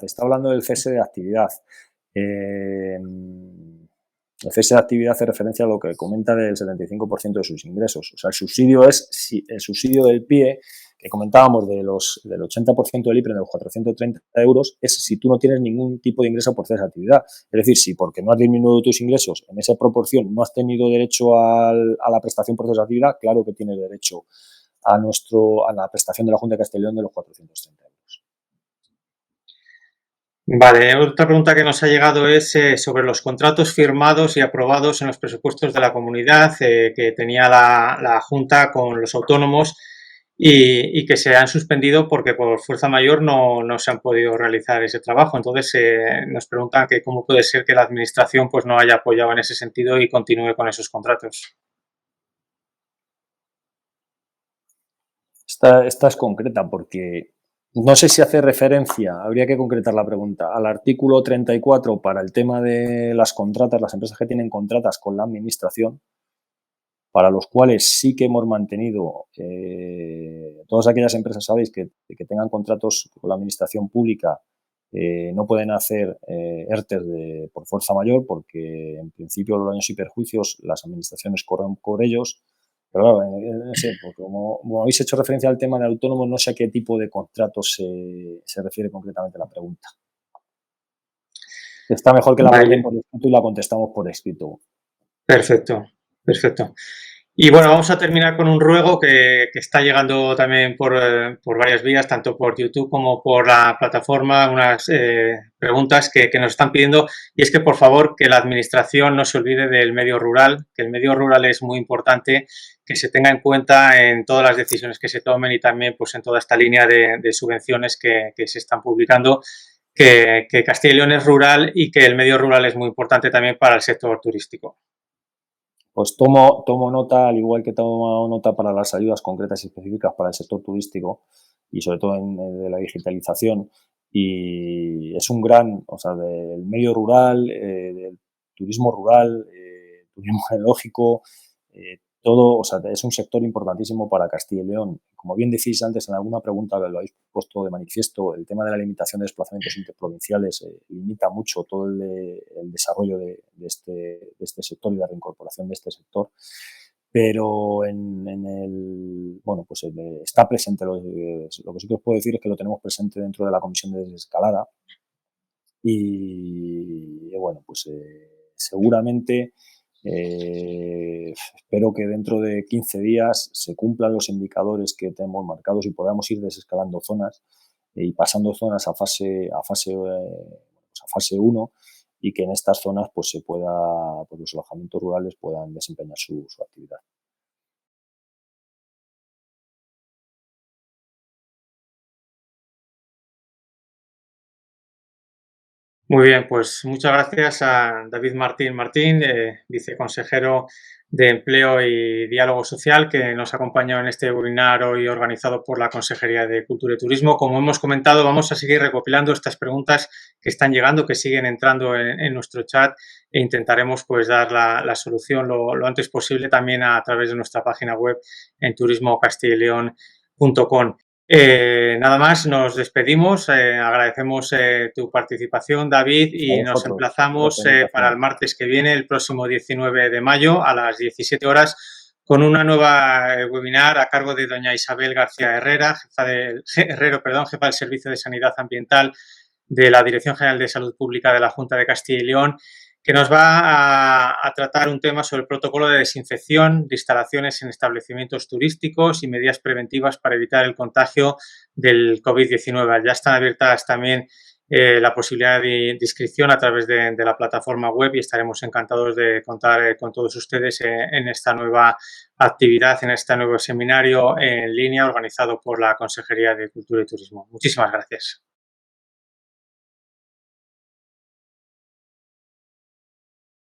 El cese de actividad hace referencia a lo que comenta del 75% de sus ingresos. O sea, el subsidio es el subsidio del PIE que comentábamos del 80% del IPRE de los 430 euros es si tú no tienes ningún tipo de ingreso por cese de actividad. Es decir, si porque no has disminuido tus ingresos en esa proporción no has tenido derecho a la prestación por cese de actividad, claro que tienes derecho a la prestación de la Junta de Castilla y León de los 430 euros. Vale, otra pregunta que nos ha llegado es sobre los contratos firmados y aprobados en los presupuestos de la comunidad que tenía la Junta con los autónomos y que se han suspendido porque por fuerza mayor no se han podido realizar ese trabajo. Entonces nos preguntan que cómo puede ser que la Administración pues no haya apoyado en ese sentido y continúe con esos contratos. Esta es concreta porque no sé si hace referencia, habría que concretar la pregunta, al artículo 34 para el tema de las contratas, las empresas que tienen contratas con la Administración, para los cuales sí que hemos mantenido, todas aquellas empresas, sabéis, que tengan contratos con la Administración pública, no pueden hacer ERTES por fuerza mayor porque en principio los daños y perjuicios las administraciones corren por ellos. Pero claro, no sé, porque como habéis hecho referencia al tema de autónomos, no sé a qué tipo de contratos se refiere concretamente la pregunta. Está mejor que la manden por escrito y la contestamos por escrito. Perfecto, perfecto. Y bueno, vamos a terminar con un ruego que está llegando también por varias vías, tanto por YouTube como por la plataforma, unas preguntas que nos están pidiendo, y es que por favor que la Administración no se olvide del medio rural, que el medio rural es muy importante, que se tenga en cuenta en todas las decisiones que se tomen y también pues en toda esta línea de subvenciones que se están publicando, que Castilla y León es rural y que el medio rural es muy importante también para el sector turístico. Pues tomo nota, al igual que tomo nota para las ayudas concretas y específicas para el sector turístico y sobre todo de la digitalización. Y es un gran, o sea, del medio rural, del turismo rural, turismo geológico, todo, o sea, es un sector importantísimo para Castilla y León. Como bien decís antes en alguna pregunta, lo habéis puesto de manifiesto, el tema de la limitación de desplazamientos interprovinciales limita mucho todo el desarrollo de este sector y la reincorporación de este sector. Pero bueno, pues está presente, lo que sí que os puedo decir es que lo tenemos presente dentro de la comisión de desescalada y bueno, pues seguramente espero que dentro de 15 días se cumplan los indicadores que tenemos marcados y podamos ir desescalando zonas y pasando zonas a fase 1 y que en estas zonas pues se pueda, pues los alojamientos rurales puedan desempeñar su actividad. Muy bien, pues muchas gracias a David Martín, viceconsejero de Empleo y Diálogo Social, que nos ha acompañado en este webinar hoy organizado por la Consejería de Cultura y Turismo. Como hemos comentado, vamos a seguir recopilando estas preguntas que están llegando, que siguen entrando en nuestro chat e intentaremos pues dar la solución lo antes posible también a través de nuestra página web en turismocastillaleon.com. Nada más, nos despedimos, agradecemos tu participación, David, y nos emplazamos para el martes que viene, el próximo 19 de mayo, a las 17 horas, con una nueva webinar a cargo de doña Isabel García Herrera, jefa del Servicio de Sanidad Ambiental de la Dirección General de Salud Pública de la Junta de Castilla y León, que nos va a tratar un tema sobre el protocolo de desinfección de instalaciones en establecimientos turísticos y medidas preventivas para evitar el contagio del COVID-19. Ya están abiertas también la posibilidad de inscripción a través de la plataforma web y estaremos encantados de contar con todos ustedes en esta nueva actividad, en este nuevo seminario en línea organizado por la Consejería de Cultura y Turismo. Muchísimas gracias.